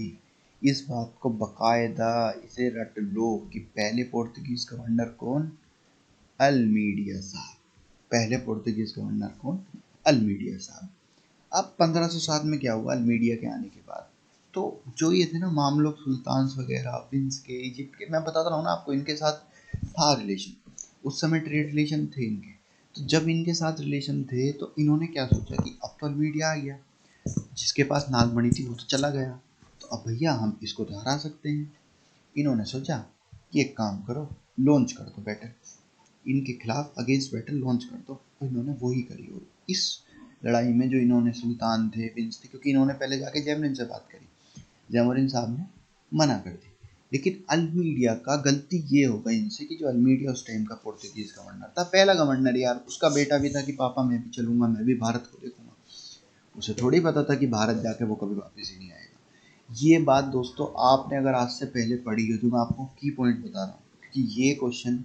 इस बात को बकायदा इसे रट लो कि पहले पोर्तुगीज गवर्नर कौन, अलमीडिया साहब। पहले पोर्तुगीज गवर्नर कौन, अलमीडिया साहब। अब 1507 में क्या हुआ, अलमीडिया के आने के बाद, तो जो ये थे ना मामलुक सुल्तान वगैरह, विंस के, इजिप्ट के, मैं बताता रहा हूँ ना आपको, इनके साथ था रिलेशन, उस समय ट्रेड रिलेशन थे इनके। तो जब इनके साथ रिलेशन थे, तो इन्होंने क्या सोचा कि अब तो अलमीडिया आ गया, जिसके पास नागमणि थी वो तो चला गया, तो अब भैया हम इसको तो हरा सकते हैं। इन्होंने सोचा कि एक काम करो, लॉन्च कर दो बैटल, इनके खिलाफ अगेंस्ट बैटल लॉन्च कर दो। तो इन्होंने वही करी, और इस लड़ाई में जो इन्होंने सुल्तान थे, विंस थे, क्योंकि इन्होंने पहले जाके जैमरिन से बात करी, जैमरिन साहब ने मना कर दी, लेकिन अल्मीडिया का गलती ये हो गई इनसे कि जो अल्मीडिया उस टाइम का पोर्तुगीज गवर्नर था, पहला गवर्नर यार, उसका बेटा भी था कि पापा मैं भी चलूंगा, मैं भी भारत को देखूंगा। उसे थोड़ी पता था कि भारत जाके वो कभी वापस ही नहीं आएगा। ये बात दोस्तों आपने अगर आज से पहले पढ़ी हो, जो मैं आपको की पॉइंट बता रहा हूँ कि ये क्वेश्चन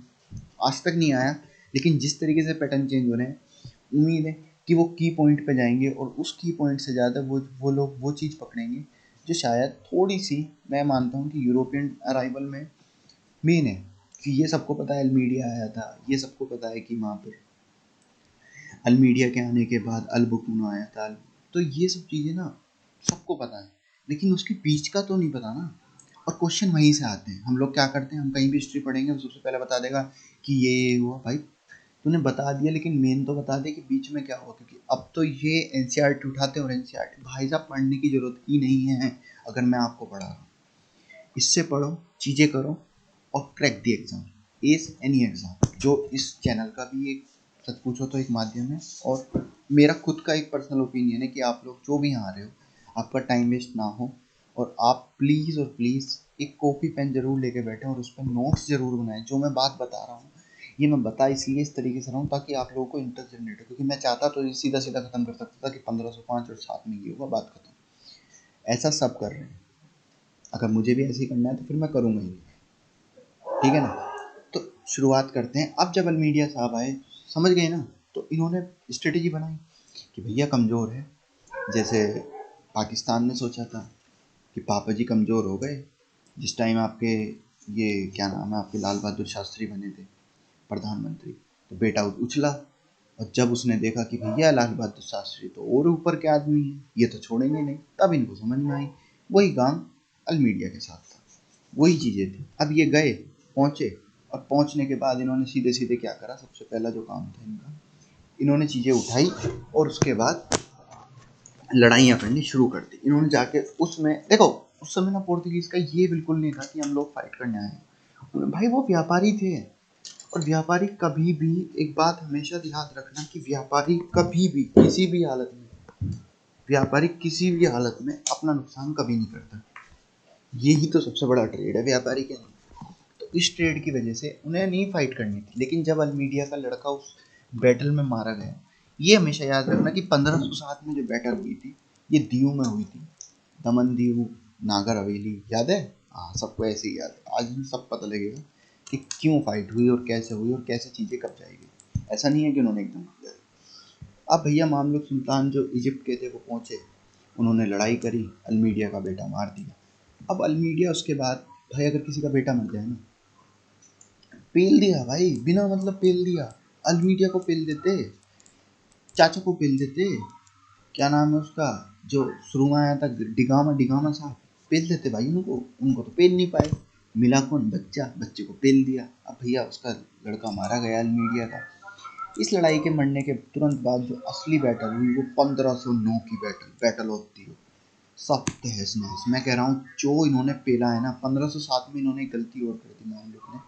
आज तक नहीं आया, लेकिन जिस तरीके से पैटर्न चेंज हो रहे हैं, उम्मीद है कि वो की पॉइंट पे जाएंगे और उस की पॉइंट से ज़्यादा वो लोग वो चीज़ पकड़ेंगे जो शायद थोड़ी सी, मैं मानता हूँ कि यूरोपियन अराइवल में मेन है। कि ये सबको पता है अल्मीडिया आया था, ये सबको पता है कि वहाँ पर अल्मीडिया के आने के बाद अल्बुकुनो आया था। तो ये सब चीज़ें ना सबको पता है, लेकिन उसके बीच का तो नहीं पता ना। और क्वेश्चन वहीं से आते हैं। हम लोग क्या करते हैं, हम कहीं भी हिस्ट्री पढ़ेंगे, सबसे पहले बता देगा कि ये हुआ। भाई तूने बता दिया, लेकिन मेन तो बता दे कि बीच में क्या हुआ, क्योंकि अब तो ये एनसीईआरटी उठाते हैं और एनसीईआरटी भाई साहब पढ़ने की जरूरत ही नहीं है अगर मैं आपको पढ़ा रहा हूँ। इससे पढ़ो, चीज़ें करो और crack the exam, S any exam. जो इस चैनल का भी एक, सच पूछो तो एक माध्यम है, और मेरा खुद का एक पर्सनल ओपिनियन है कि आप लोग जो भी यहाँ आ रहे हो, आपका टाइम वेस्ट ना हो, और आप प्लीज़ और प्लीज़ एक कॉपी पेन जरूर लेके बैठें और उस पर नोट्स जरूर बनाएं। जो मैं बात बता रहा हूँ, ये मैं बता इसलिए इस तरीके से रहा हूँ ताकि आप लोगों को इंटरेस्ट जनरेट हो, क्योंकि मैं चाहता तो ये सीधा सीधा खत्म कर सकता था कि 1505 और 7 में ये होगा, बात खत्म। ऐसा सब कर रहे हैं। अगर मुझे भी ऐसे ही करना है तो फिर मैं करूँगा ही, ठीक है ना। तो शुरुआत करते हैं। अब जब अलमीडिया साहब आए, समझ गए ना, तो इन्होंने स्ट्रेटेजी बनाई कि भैया कमज़ोर है। जैसे पाकिस्तान ने सोचा था कि पापा जी कमज़ोर हो गए जिस टाइम आपके, ये क्या नाम है, आपके लाल बहादुर शास्त्री बने थे प्रधानमंत्री, तो बेटा उछला। और जब उसने देखा कि भैया लाल बहादुर शास्त्री तो और ऊपर के आदमी हैं, ये तो छोड़ेंगे नहीं, तब इनको समझ में आई। वही काम अलमीडिया के साथ था, वही चीज़ें थी। अब ये गए, पहुँचे, और पहुँचने के बाद इन्होंने सीधे सीधे क्या करा, सबसे पहला जो काम था इनका, इन्होंने चीज़ें उठाई और उसके बाद लड़ाइयाँ करनी शुरू कर दी। इन्होंने जाके उसमें देखो, उस समय ना पोर्तुगीज का ये बिल्कुल नहीं था कि हम लोग फाइट करने आए हैं। भाई वो व्यापारी थे, और व्यापारी कभी भी, एक बात हमेशा याद रखना कि व्यापारी कभी भी किसी भी हालत में, व्यापारी किसी भी हालत में अपना नुकसान कभी नहीं करता। यही तो सबसे बड़ा ट्रेड है व्यापारी के अंदर। तो इस ट्रेड की वजह से उन्हें नहीं फाइट करनी थी। लेकिन जब अलमीडिया का लड़का उस बैटल में मारा गया, ये हमेशा याद रखना कि 1507 में जो बैटल हुई थी, ये दीव में हुई थी। दमन दीव, नागर हवेली, याद है? हाँ, सबको ऐसे ही याद है। आज भी सब पता लगेगा कि क्यों फाइट हुई और कैसे हुई और कैसे चीज़ें कब जाएगी। ऐसा नहीं है कि उन्होंने एकदम किया। अब भैया मामलुक सुल्तान जो इजिप्ट के थे वो पहुंचे, उन्होंने लड़ाई करी, अलमीडिया का बेटा मार दिया। अब अलमीडिया उसके बाद, भाई अगर किसी का बेटा मर जाए ना, पेल दिया भाई, बिना मतलब पेल दिया। अलमीडिया को पेल देते, चाचा को पेल देते, क्या नाम है उसका, जो शुरू में आया था, डिगामा, डिगामा साहब, पेल देते भाई उनको। उनको तो पेल नहीं पाए, मिला कौन, बच्चा, बच्चे को पेल दिया। अब भैया उसका लड़का मारा गया अलमीडिया का। इस लड़ाई के मरने के तुरंत बाद जो असली बैटल हुई वो 1509 की बैटल, बैटल ऑफ दियो। सब तहस नहस। मैं कह रहा हूँ जो इन्होंने पेला है ना, 1507 में इन्होंने गलती और कर दी मान लो ने।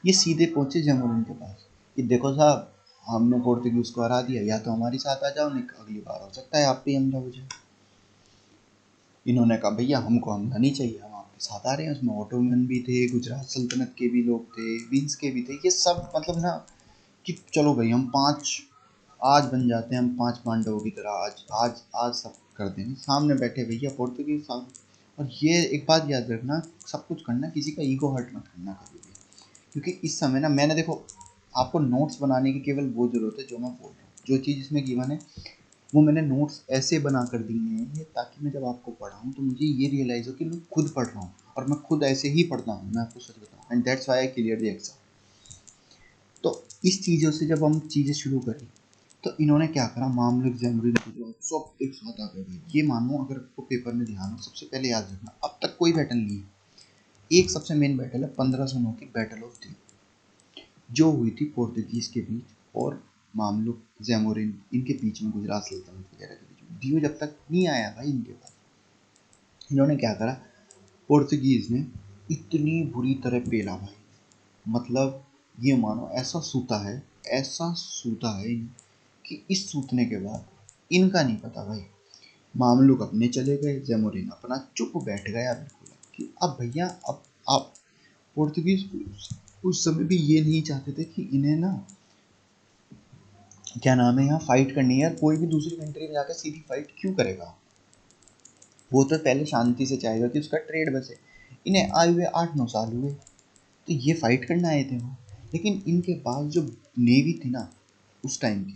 ये सीधे पहुंचे जमोरिन के पास कि देखो साहब, हमने पोर्तुगीज को हरा दिया, या तो हमारे साथ आ जाओ, नहीं अगली बार हो सकता है आप भी हमला हो जाए। इन्होंने कहा भैया हमको हमला नहीं चाहिए, हम आपके साथ आ रहे हैं। उसमें ऑटोमन भी थे, गुजरात सल्तनत के भी लोग थे, विंस के भी थे, ये सब मतलब ना कि चलो भाई हम 5 आज बन जाते हैं, हम 5 पांडवों की तरह आज आज आज सब कर देंगे। सामने बैठे भैया पोर्तुगीज साहब। और ये एक बात याद रखना, सब कुछ करना, किसी का ईगो हर्ट मत करना कभी भी, क्योंकि इस समय ना, मैंने देखो आपको नोट्स बनाने की केवल वो ज़रूरत है जो मैं बोल रहा हूँ। जो चीज़ इसमें गिवन है वो मैंने नोट्स ऐसे बना कर दिए हैं ये, ताकि मैं जब आपको पढ़ाऊँ तो मुझे ये रियलाइज़ हो कि मैं खुद पढ़ रहा हूँ, और मैं खुद ऐसे ही पढ़ता हूँ, मैं आपको सच बताऊँ। And that's why I clear the exam. तो इस चीज़ों से जब हम चीज़ें शुरू करी, तो इन्होंने क्या करा, मामलुक जैमरिन को जो सब एक साथ आ गए। ये मानो, अगर आपको पेपर में ध्यान हो, सबसे पहले याद रखना अब तक कोई बैटल नहीं है। एक सबसे मेन बैटल है 1509 की बैटल ऑफ दी, जो हुई थी पोर्तुगीज के बीच और मामलुक जैमोरिन इनके बीच में, गुजरात सल्तनत वगैरह के बीच में। दीव जब तक नहीं आया भाई इनके पास, इन्होंने क्या करा, पोर्तुगीज ने इतनी बुरी तरह पेला भाई, मतलब ये मानो ऐसा सूता है, ऐसा सूता है कि इस सूतने के बाद इनका नहीं पता भाई। मामलुक अपने चले गए, जैमोरिन अपना चुप बैठ गया बिल्कुल कि अब भैया, अब आप पोर्तुगीज उस समय भी ये नहीं चाहते थे कि इन्हें ना क्या नाम है यहाँ फाइट करनी है। यार कोई भी दूसरी कंट्री में जाकर सीधी फाइट क्यों करेगा, वो तो पहले शांति से चाहेगा कि उसका ट्रेड बसे। इन्हें आए हुए 8-9 साल हुए, तो ये फाइट करने आए थे वो। लेकिन इनके पास जो नेवी थी ना उस टाइम की,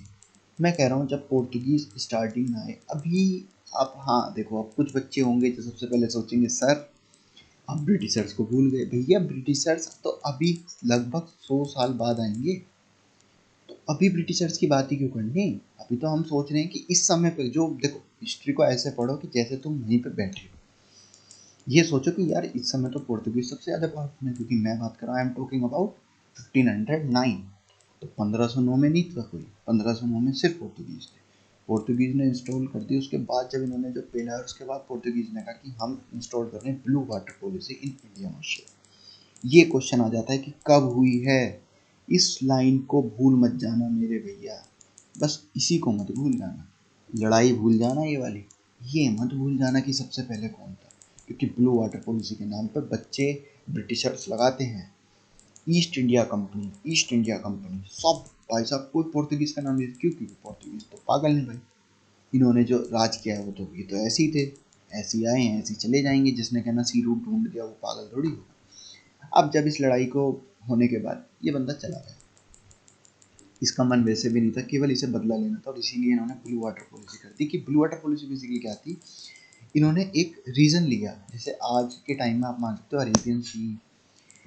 मैं कह रहा हूँ जब पोर्तुगीज स्टार्टिंग में आए अभी, अब हाँ देखो, अब कुछ बच्चे होंगे जो सबसे पहले सोचेंगे सर अब ब्रिटिशर्स को भूल गए। भैया ब्रिटिशर्स तो अभी लगभग 100 साल बाद आएंगे, तो अभी ब्रिटिशर्स की बात ही क्यों करनी। अभी तो हम सोच रहे हैं कि इस समय पे जो देखो, हिस्ट्री को ऐसे पढ़ो कि जैसे तुम वहीं पे बैठे हो। ये सोचो कि यार इस समय तो पोर्तुगीज सबसे ज़्यादा पावरफुल है, क्योंकि मैं बात कर रहा हूँ, आई एम टॉकिंग अबाउट 1509। तो 1509 में नहीं था कोई, 1509 में सिर्फ पोर्तुगीज थे। पोर्तुगीज ने इंस्टॉल कर दी। उसके बाद जब इन्होंने जो पहला, उसके बाद पोर्तुगीज ने कहा कि हम इंस्टॉल कर रहे हैं blue water policy in Indian ocean. ये क्वेश्चन आ जाता है कि कब हुई है। इस लाइन को भूल मत जाना मेरे भैया, बस इसी को मत भूल जाना। लड़ाई भूल जाना ये वाली, ये मत भूल जाना कि सबसे पहले कौन था। क्योंकि ब्लू वाटर पॉलिसी के नाम पर बच्चे ब्रिटिशर्स लगाते हैं। East India company, east India company सब, भाई साहब कोई पोर्तुगीज का नाम क्यों, क्योंकि पोर्तुगीज तो पागल नहीं भाई। इन्होंने जो राज किया है वो तो ये तो ऐसे ही थे, ऐसे ही आए हैं ऐसे ही चले जाएंगे। जिसने कहना सी रूट ढूंढ दिया वो पागल थोड़ी होगा। अब जब इस लड़ाई को होने के बाद ये बंदा चला गया, इसका मन वैसे भी नहीं था, केवल इसे बदला लेना था, और इसीलिए इन्होंने ब्लू वाटर पॉलिसी कर दी। कि ब्लू वाटर पॉलिसी बेसिकली क्या थी, इन्होंने एक रीजन लिया, जैसे आज के टाइम में आप मान सकते हो अरेबियन सी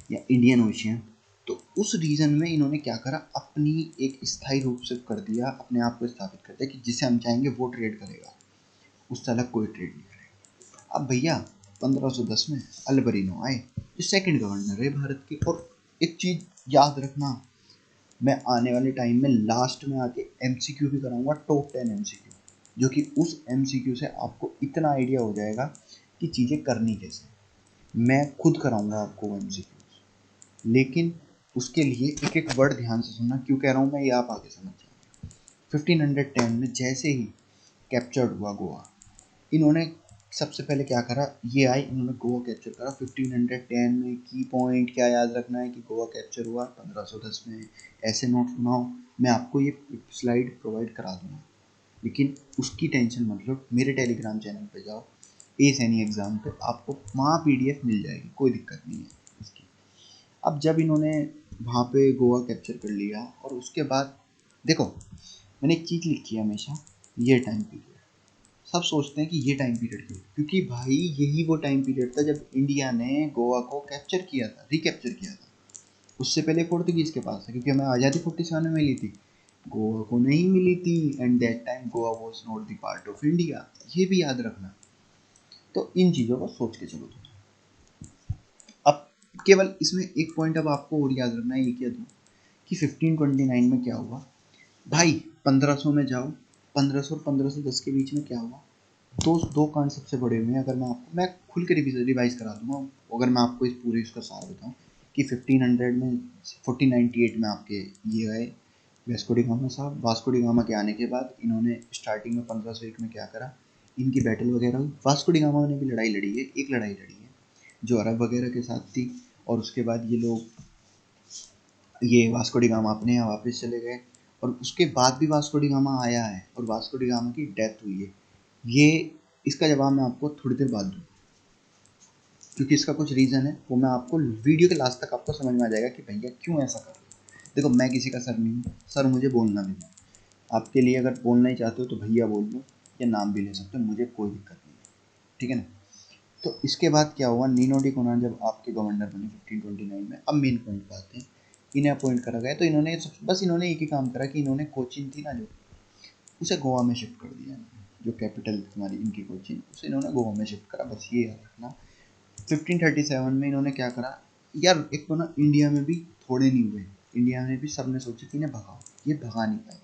या इंडियन ओशियन। तो उस रीजन में इन्होंने क्या करा, अपनी एक स्थायी रूप से कर दिया, अपने आप को स्थापित कर दिया कि जिसे हम चाहेंगे वो ट्रेड करेगा, उससे अलग कोई ट्रेड नहीं करेगा। अब भैया 1510 में अल्बरिनो आए जो सेकंड गवर्नर है भारत के। और एक चीज याद रखना, मैं आने वाले टाइम में लास्ट में आके एमसीक्यू भी कराऊंगा, टॉप 10 एमसीक्यू, जो कि उस एमसीक्यू से आपको इतना आइडिया हो जाएगा कि चीज़ें करनी कैसे। मैं खुद कराऊंगा आपको वो एमसीक्यू, लेकिन उसके लिए एक एक वर्ड ध्यान से सुनना, क्यों कह रहा हूँ मैं ये आप आगे समझ जाएंगे। 1510 में जैसे ही कैप्चर्ड हुआ गोवा, इन्होंने सबसे पहले क्या करा, ये आए इन्होंने गोवा कैप्चर करा 1510 में। की पॉइंट क्या याद रखना है कि गोवा कैप्चर हुआ 1510 में, ऐसे नोट बनाओ। मैं आपको ये स्लाइड प्रोवाइड करा दूंगा, लेकिन उसकी टेंशन मत लो, मेरे टेलीग्राम चैनल पे जाओ, ए सैनी एग्ज़ाम पे आपको वहाँ पीडीएफ मिल जाएगी, कोई दिक्कत नहीं है इसकी। अब जब इन्होंने वहाँ पे गोवा कैप्चर कर लिया, और उसके बाद देखो मैंने एक चीज़ लिखी है हमेशा, ये टाइम पीरियड, सब सोचते हैं कि ये टाइम पीरियड क्यों, क्योंकि भाई यही वो टाइम पीरियड था जब इंडिया ने गोवा को कैप्चर किया था, रिकैप्चर किया था। उससे पहले पोर्तुगीज के पास था, क्योंकि हमें आज़ादी 47 में मिली थी, गोवा को नहीं मिली थी। And that time Goa was not the part of India, ये भी याद रखना। तो इन चीज़ों को सोच के चलो तुम। अब केवल इसमें एक पॉइंट अब आपको और याद रखना है, ये क्या दूँ कि 1529 में क्या हुआ भाई। 1500 में जाओ, 1500 और 1510 के बीच में क्या हुआ, दो दो कांड सबसे बड़े हुए हैं। अगर मैं आपको, मैं खुल के रिवाइज करा दूंगा, अगर मैं आपको इस पूरे इसका सार बताऊं कि 1500 में 1498 में आपके ये आए वास्को डी गामा साहब। वास्को डी गामा के आने के बाद इन्होंने स्टार्टिंग में 1501 में क्या करा, इनकी बैटल वगैरह हुई। वास्को डी गामा ने भी लड़ाई लड़ी है, एक लड़ाई लड़ी है जो अरब वगैरह के साथ थी। और उसके बाद ये लोग, ये वास्को डी गामा अपने यहाँ वापस चले गए। और उसके बाद भी वास्को डी गामा आया है और वास्को डी गामा की डेथ हुई है। ये इसका जवाब मैं आपको थोड़ी देर बाद दूँ, क्योंकि इसका कुछ रीज़न है, वो मैं आपको वीडियो के लास्ट तक आपको समझ में आ जाएगा कि भैया क्यों ऐसा कर रहे हो। देखो मैं किसी का सर नहीं हूँ, सर मुझे बोलना भी नहीं। आपके लिए अगर बोलना ही चाहते हो तो भैया बोल लो, या नाम भी ले सकते हो, मुझे कोई दिक्कत नहीं है, ठीक है ना। तो इसके बाद क्या हुआ, नीनो डी कोनान जब आपके गवर्नर बने 1529 में। अब मेन पॉइंट पे आते हैं, इन्हें अपॉइंट करा गया। तो इन्होंने बस इन्होंने एक ही काम करा कि इन्होंने कोचिन थी ना जो, उसे गोवा में शिफ्ट कर दिया। जो कैपिटल हमारी इनकी कोचिन, उसे इन्होंने गोवा में शिफ्ट करा, बस ये याद रखना। 1537 में इन्होंने क्या करा, यार एक तो ना इंडिया में भी थोड़े नहीं हुए, इंडिया में भी सबने सोचा कि इन्हें भगाओ, ये भगा नहीं पाए।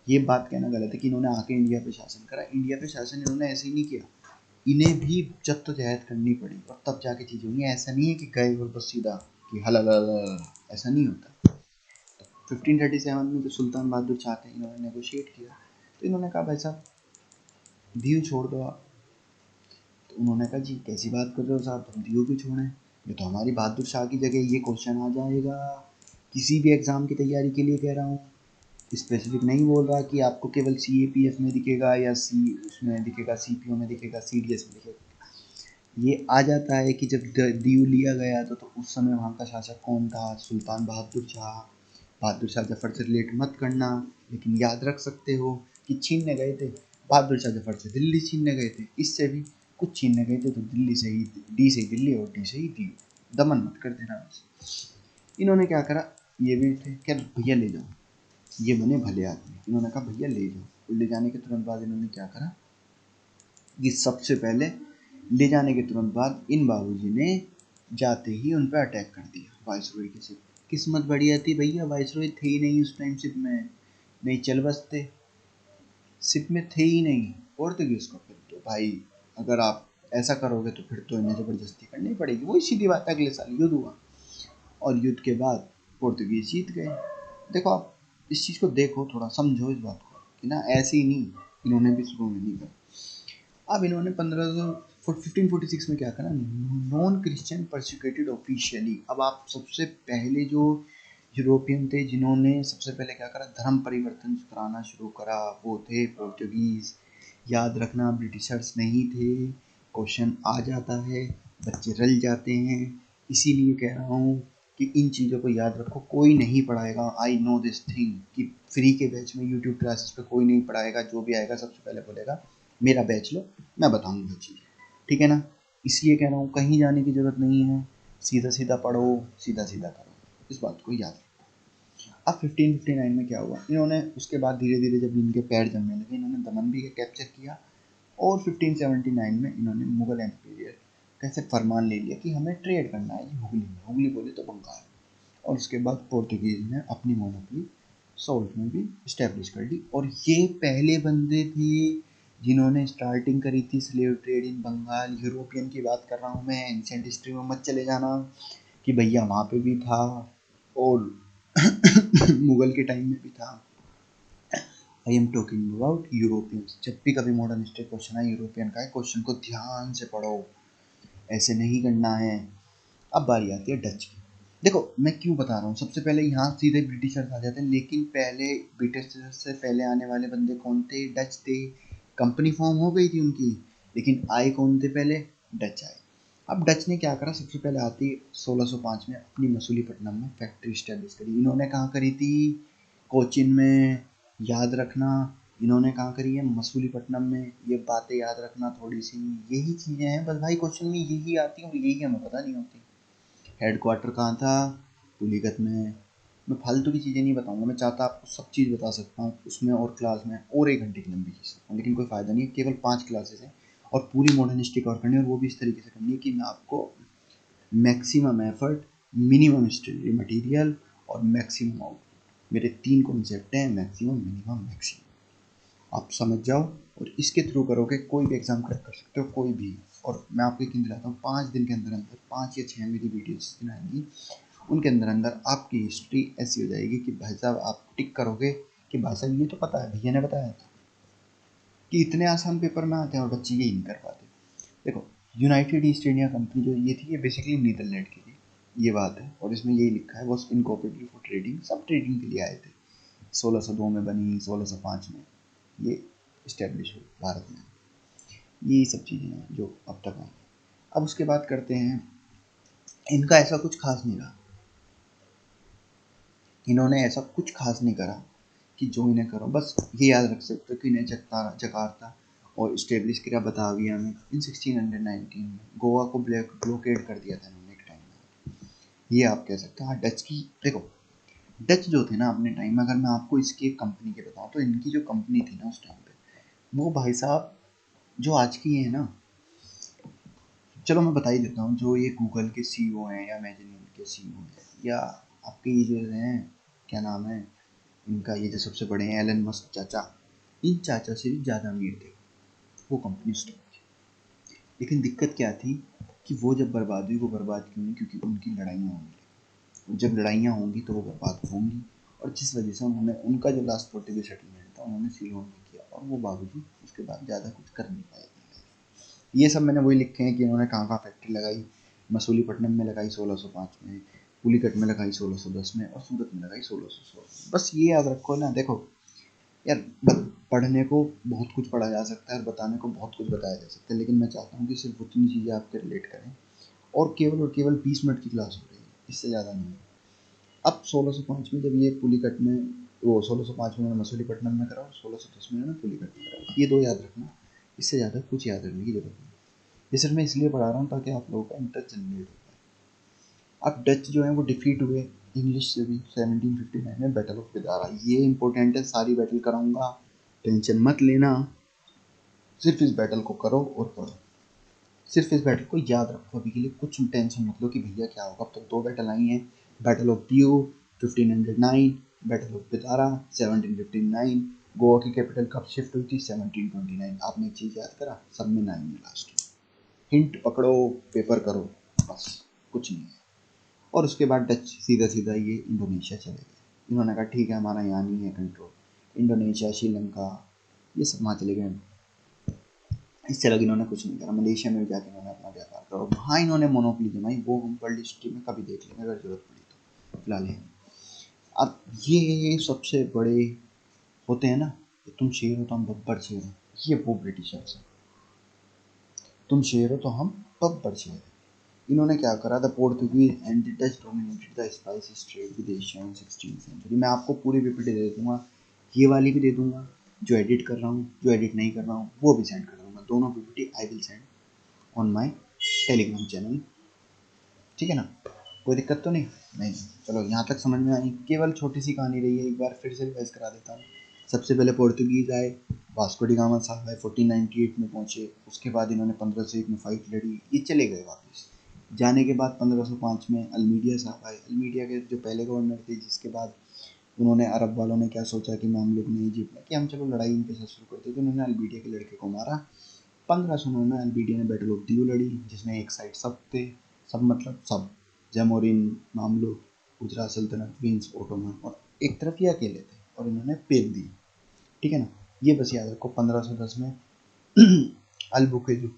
ये बात कहना गलत है कि इन्होंने आके इंडिया पे शासन करा। इंडिया पे शासन इन्होंने ऐसे ही नहीं किया, इन्हें भी जद्दोजहद करनी पड़ी और तब जाके चीज़ें हुई। ऐसा नहीं है कि गए और बस सीधा कि ऐसा नहीं होता। 1537 में जो सुल्तान बहादुर शाह थे, इन्होंने नेगोशिएट किया। तो इन्होंने कहा भाई साहब दीव छोड़ दो आप। तो उन्होंने कहा जी कैसी बात कर रहे हो साहब, हम दीव भी छोड़ें। ये तो हमारी बहादुर शाह की जगह ये क्वेश्चन आ जाएगा किसी भी एग्ज़ाम की तैयारी के लिए कह रहा हूँ। स्पेसिफिक नहीं बोल रहा कि आपको केवल CAPF में दिखेगा या उसमें दिखेगा, CPO में दिखेगा, CDS में दिखेगा। ये आ जाता है कि जब दीव लिया गया तो उस समय वहाँ का शासक कौन था, सुल्तान बहादुर शाह। बहादुर शाह जफर से रिलेट मत करना, लेकिन याद रख सकते हो कि छीनने गए थे। बहादुर शाह जफर से दिल्ली छीनने गए थे, इससे भी कुछ छीनने गए थे तो दिल्ली से ही, डी से दिल्ली और डी से ही दीव। दमन मत कर देना बस। इन्होंने क्या करा, ये भी थे क्या, भैया ले जाओ, ये बने भले आदमी। इन्होंने कहा भैया ले जाओ, और ले जाने के तुरंत बाद इन्होंने क्या करा कि सबसे पहले ले जाने के तुरंत बाद इन बाबूजी ने जाते ही उन पर अटैक कर दिया वाइसरॉय के शिप। किस्मत बढ़िया थी भैया, वाइसरॉय थे ही नहीं उस टाइम शिप में, नहीं चल बसते, शिप में थे ही नहीं पोर्तुगीज को। फिर तो भाई अगर आप ऐसा करोगे तो फिर तो इन्हें ज़बरदस्ती करनी पड़ेगी। वही सीधी बात है, अगले साल युद्ध हुआ और युद्ध के बाद पोर्तुगीज जीत गए। देखो आप इस चीज़ को देखो, थोड़ा समझो इस बात को कि ना ऐसे ही नहीं, इन्होंने भी शुरू में नहीं करा। अब इन्होंने 1546 में क्या करा, नॉन क्रिश्चियन परसिक्यूटेड ऑफिशियली। अब आप सबसे पहले जो यूरोपियन थे जिन्होंने सबसे पहले क्या करा, धर्म परिवर्तन कराना शुरू करा, वो थे पोर्तुगीज। याद रखना ब्रिटिशर्स नहीं थे, क्वेश्चन आ जाता है, बच्चे रल जाते हैं, इसीलिए कह रहा हूँ कि इन चीज़ों को याद रखो। कोई नहीं पढ़ाएगा, आई नो दिस थिंग, कि फ्री के बैच में यूट्यूब क्लासेस पे कोई नहीं पढ़ाएगा। जो भी आएगा सबसे पहले बोलेगा मेरा बैच लो, मैं बताऊंगा चीज़, ठीक है ना। इसलिए कह रहा हूँ कहीं जाने की ज़रूरत नहीं है, सीधा सीधा पढ़ो, सीधा सीधा करो, इस बात को याद रखो। अब 1559 में क्या हुआ, इन्होंने उसके बाद धीरे धीरे जब इनके पैर जमने लगे, इन्होंने दमन भी कैप्चर किया। और 1579 में इन्होंने मुगल एम्पायर का ऐसे फरमान ले लिया कि हमें ट्रेड करना है जी हुगली में, हुगली बोले तो बंगाल। और उसके बाद पोर्तुगीज ने अपनी मोनोपोली सॉल्ट में भी इस्टेब्लिश कर ली। और ये पहले बंदे थे जिन्होंने स्टार्टिंग करी थी slave trade in Bengal. European की बात कर रहा हूँ मैं, एंशिएंट हिस्ट्री में मत चले जाना कि भैया वहाँ पे भी था और मुगल के टाइम में भी था। I am talking about Europeans. जब भी कभी मॉडर्न हिस्ट्री क्वेश्चन है यूरोपियन का है, क्वेश्चन को ध्यान से पढ़ो, ऐसे नहीं करना है। अब बारी आती है डच की। देखो मैं क्यों बता रहा हूँ, सबसे पहले यहाँ सीधे ब्रिटिशर्स आ जाते हैं, लेकिन पहले ब्रिटिशर्स से पहले आने वाले बंदे कौन थे, डच थे। कंपनी फॉर्म हो गई थी उनकी, लेकिन आए कौन थे पहले, डच आए। अब डच ने क्या करा, सबसे पहले आती 1605 में अपनी मसूलीपट्टनम में फैक्ट्री स्टैब्लिश करी। इन्होंने कहाँ करी थी, कोचिन में। याद रखना इन्होंने कहाँ करी है, मसूलीपट्टनम में। ये बातें याद रखना थोड़ी सी, यही चीज़ें हैं बस भाई, क्वेश्चन में यही आती हैं और यही हमें पता नहीं होती। हेडक्वार्टर कहाँ था, पुलीगत में। मैं फालतू की चीज़ें नहीं बताऊंगा, मैं चाहता आपको सब चीज़ बता सकता हूँ उसमें और क्लास में और 1 घंटे की लंबी खींच सकता हूँ, लेकिन कोई फ़ायदा नहीं है। केवल 5 क्लासेस हैं और पूरी मॉडर्न हिस्ट्री कवर करनी है, और वो भी इस तरीके से करनी है कि मैं आपको maximum effort, minimum study material और मैक्सिमम आउटपुट, मेरे 3 कॉन्सेप्ट हैं, मैक्सिमम मिनिमम मैक्सिमम। आप समझ जाओ और इसके थ्रू करोगे कोई भी एग्ज़ाम क्रैक कर सकते हो, कोई भी। और मैं आपको यकीन दिलाता हूँ 5 दिन के अंदर अंदर, 5 या 6 मेरी वीडियोस आएंगी, उनके अंदर अंदर आपकी हिस्ट्री ऐसी हो जाएगी कि भाई साहब आप टिक करोगे कि भाई साहब ये तो पता है, भैया ने बताया था कि इतने आसान पेपर में आते हैं और बच्चे यही नहीं कर पाते। देखो यूनाइटेड ईस्ट इंडिया कंपनी जो ये थी, ये बेसिकली नीदरलैंड की थी, ये बात है। और इसमें यही लिखा है, वॉज इनकॉर्पोरेटेड फॉर ट्रेडिंग, सब ट्रेडिंग के लिए आए थे। 1602 में बनी, 1605 में ये इस्टेब्लिश हुई भारत में। ये सब चीज़ें हैं जो अब तक आई। अब उसके बाद करते हैं, इनका ऐसा कुछ खास नहीं रहा, इन्होंने ऐसा कुछ खास नहीं करा कि जो इन्हें करो। बस ये याद रख सकते हो कि इन्हें जकार्ता और इस्टेब्लिश किया बताविया में इन 1619 में। गोवा को ब्लॉकेड कर दिया था इन्होंने एक टाइम में, ये आप कह सकते हो। हाँ डच की, देखो डच जो थे ना अपने टाइम में, अगर मैं आपको इसकी एक कंपनी के बताऊँ तो इनकी जो कंपनी थी ना उस टाइम पे, वो भाई साहब जो आज की है ना, चलो मैं बता ही देता हूँ। जो ये गूगल के CEO हैं या इमेजिन के CEO हैं, या आपके ये जो हैं क्या नाम है इनका, ये जो सबसे बड़े हैं एलन मस्क चाचा, इन चाचा से भी ज़्यादा अमीर थे वो कंपनी स्टॉक थी। लेकिन दिक्कत क्या थी कि वो जब बर्बाद हुई, वो बर्बाद क्यों हुई, क्योंकि उनकी लड़ाइयाँ होंगी। जब लड़ाइयाँ होंगी तो वो बर्बाद होंगी, और जिस वजह से उन्होंने उनका जो लास्ट पोर्टुगीज सेटलमेंट था उन्होंने सीलोन में किया, और वो बावजूद उसके बाद ज़्यादा कुछ कर नहीं पाए। ये सब मैंने वही लिखे हैं कि इन्होंने कहाँ कहाँ फैक्ट्री लगाई, मसूलीपट्टनम में लगाई 1605 में, पुलिकट में लगाई 1610 में, और सूरत में लगाई 1616 में। बस ये याद रखो ना। देखो यार, पढ़ने को बहुत कुछ पढ़ा जा सकता है और बताने को बहुत कुछ बताया जा सकता है, लेकिन मैं चाहता हूँ कि सिर्फ उतनी चीज़ें आपके रिलेट करें। और केवल 20 मिनट की क्लास हो रही है, इससे ज़्यादा नहीं। अब 1605 में जब ये पुलिकट में, वो 1605 में उन्होंने मसूलीपट्टनम में करा और 1610 में उन्होंने पुलिकट में करा, ये दो याद रखना। इससे ज़्यादा कुछ याद रखने की जरूरत नहीं। ये सिर्फ मैं इसलिए पढ़ा रहा हूँ ताकि आप लोगों का इंटरेस्ट जनरेट हो पाए। अब डच जो है वो डिफीट हुए इंग्लिश से भी 1759 में, बैटल ऑफ बिदारा। ये इंपॉर्टेंट है, सारी बैटल कराऊंगा, टेंशन मत लेना। सिर्फ इस बैटल को करो और पढ़ो, सिर्फ इस बैटल को याद रखो। अभी के लिए कुछ टेंशन मत लो कि भैया क्या होगा। अब तक दो बैटल आई हैं, बैटल ऑफ दियो 1509, बैटल ऑफ बिदारा 1759। गोवा की कैपिटल कब शिफ्ट हुई थी? 1729। आपने एक चीज़ याद करा, सब में 9 है लास्ट में। हिंट पकड़ो, पेपर करो, बस कुछ नहीं है। और उसके बाद डच सीधा सीधा ये इंडोनेशिया चले गए। इन्होंने कहा ठीक है, हमारा यहाँ नहीं है कंट्रोल। इंडोनेशिया, श्रीलंका, ये सब वहाँ चले गए। इससे अलग इन्होंने कुछ नहीं करा। मलेशिया में भी जाके इन्होंने अपना व्यापार करा, वहाँ इन्होंने मोनोपोली जमाई। वो हम वर्ल्ड हिस्ट्री में कभी देख लेंगे अगर जरूरत पड़ी तो, फिलहाल है। अब ये सबसे बड़े होते हैं ना कि तुम शेर हो तो हम बब्बर शेर हैं, ये वो ब्रिटिशर्स हैं। तुम शेर हो तो हम बब्बर शेर हैं। इन्होंने क्या करा? The Portuguese and the Dutch dominated the spices trade with Asia in 16th century. मैं आपको पूरी पीपीटी दे दूंगा, ये वाली भी दे दूंगा, जो एडिट कर रहा हूँ, जो एडिट नहीं कर रहा हूँ वो भी सेंड कर दूंगा। दोनों PPT I will send on my Telegram channel, ठीक है ना? कोई दिक्कत तो नहीं? नहीं। चलो यहाँ तक समझ में आई। केवल छोटी सी कहानी रही है, एक बार फिर से रिवाइज करा देता हूँ। सबसे पहले पोर्तुगीज आए, वास्को डी गामा साहब आए, 1498 में पहुँचे। उसके बाद इन्होंने 1501 में फाइट लड़ी, ये चले गए वापस। जाने के बाद 1505 में अल्मीडिया साहब आए। अल्मीडिया के जो पहले गवर्नर थे, जिसके बाद उन्होंने, अरब वालों ने क्या सोचा कि हम लोग ने इजिप्ट में कि हम चलो लड़ाई इनके साथ शुरू करते, तो उन्होंने अल्मीडिया के लड़के को मारा। 1509 में अल्मीडिया ने बैटल ऑफ दियो लड़ी, जिसमें एक साइड सब थे, सब मतलब सब, जमोरिन, मामलुक, गुजरात सल्तनत, विंस, ओटोमन, और एक तरफ ये अकेले थे और इन्होंने पेल दी, ठीक है ना? ये बस याद रखो। 1510 में अल्बुकेरु,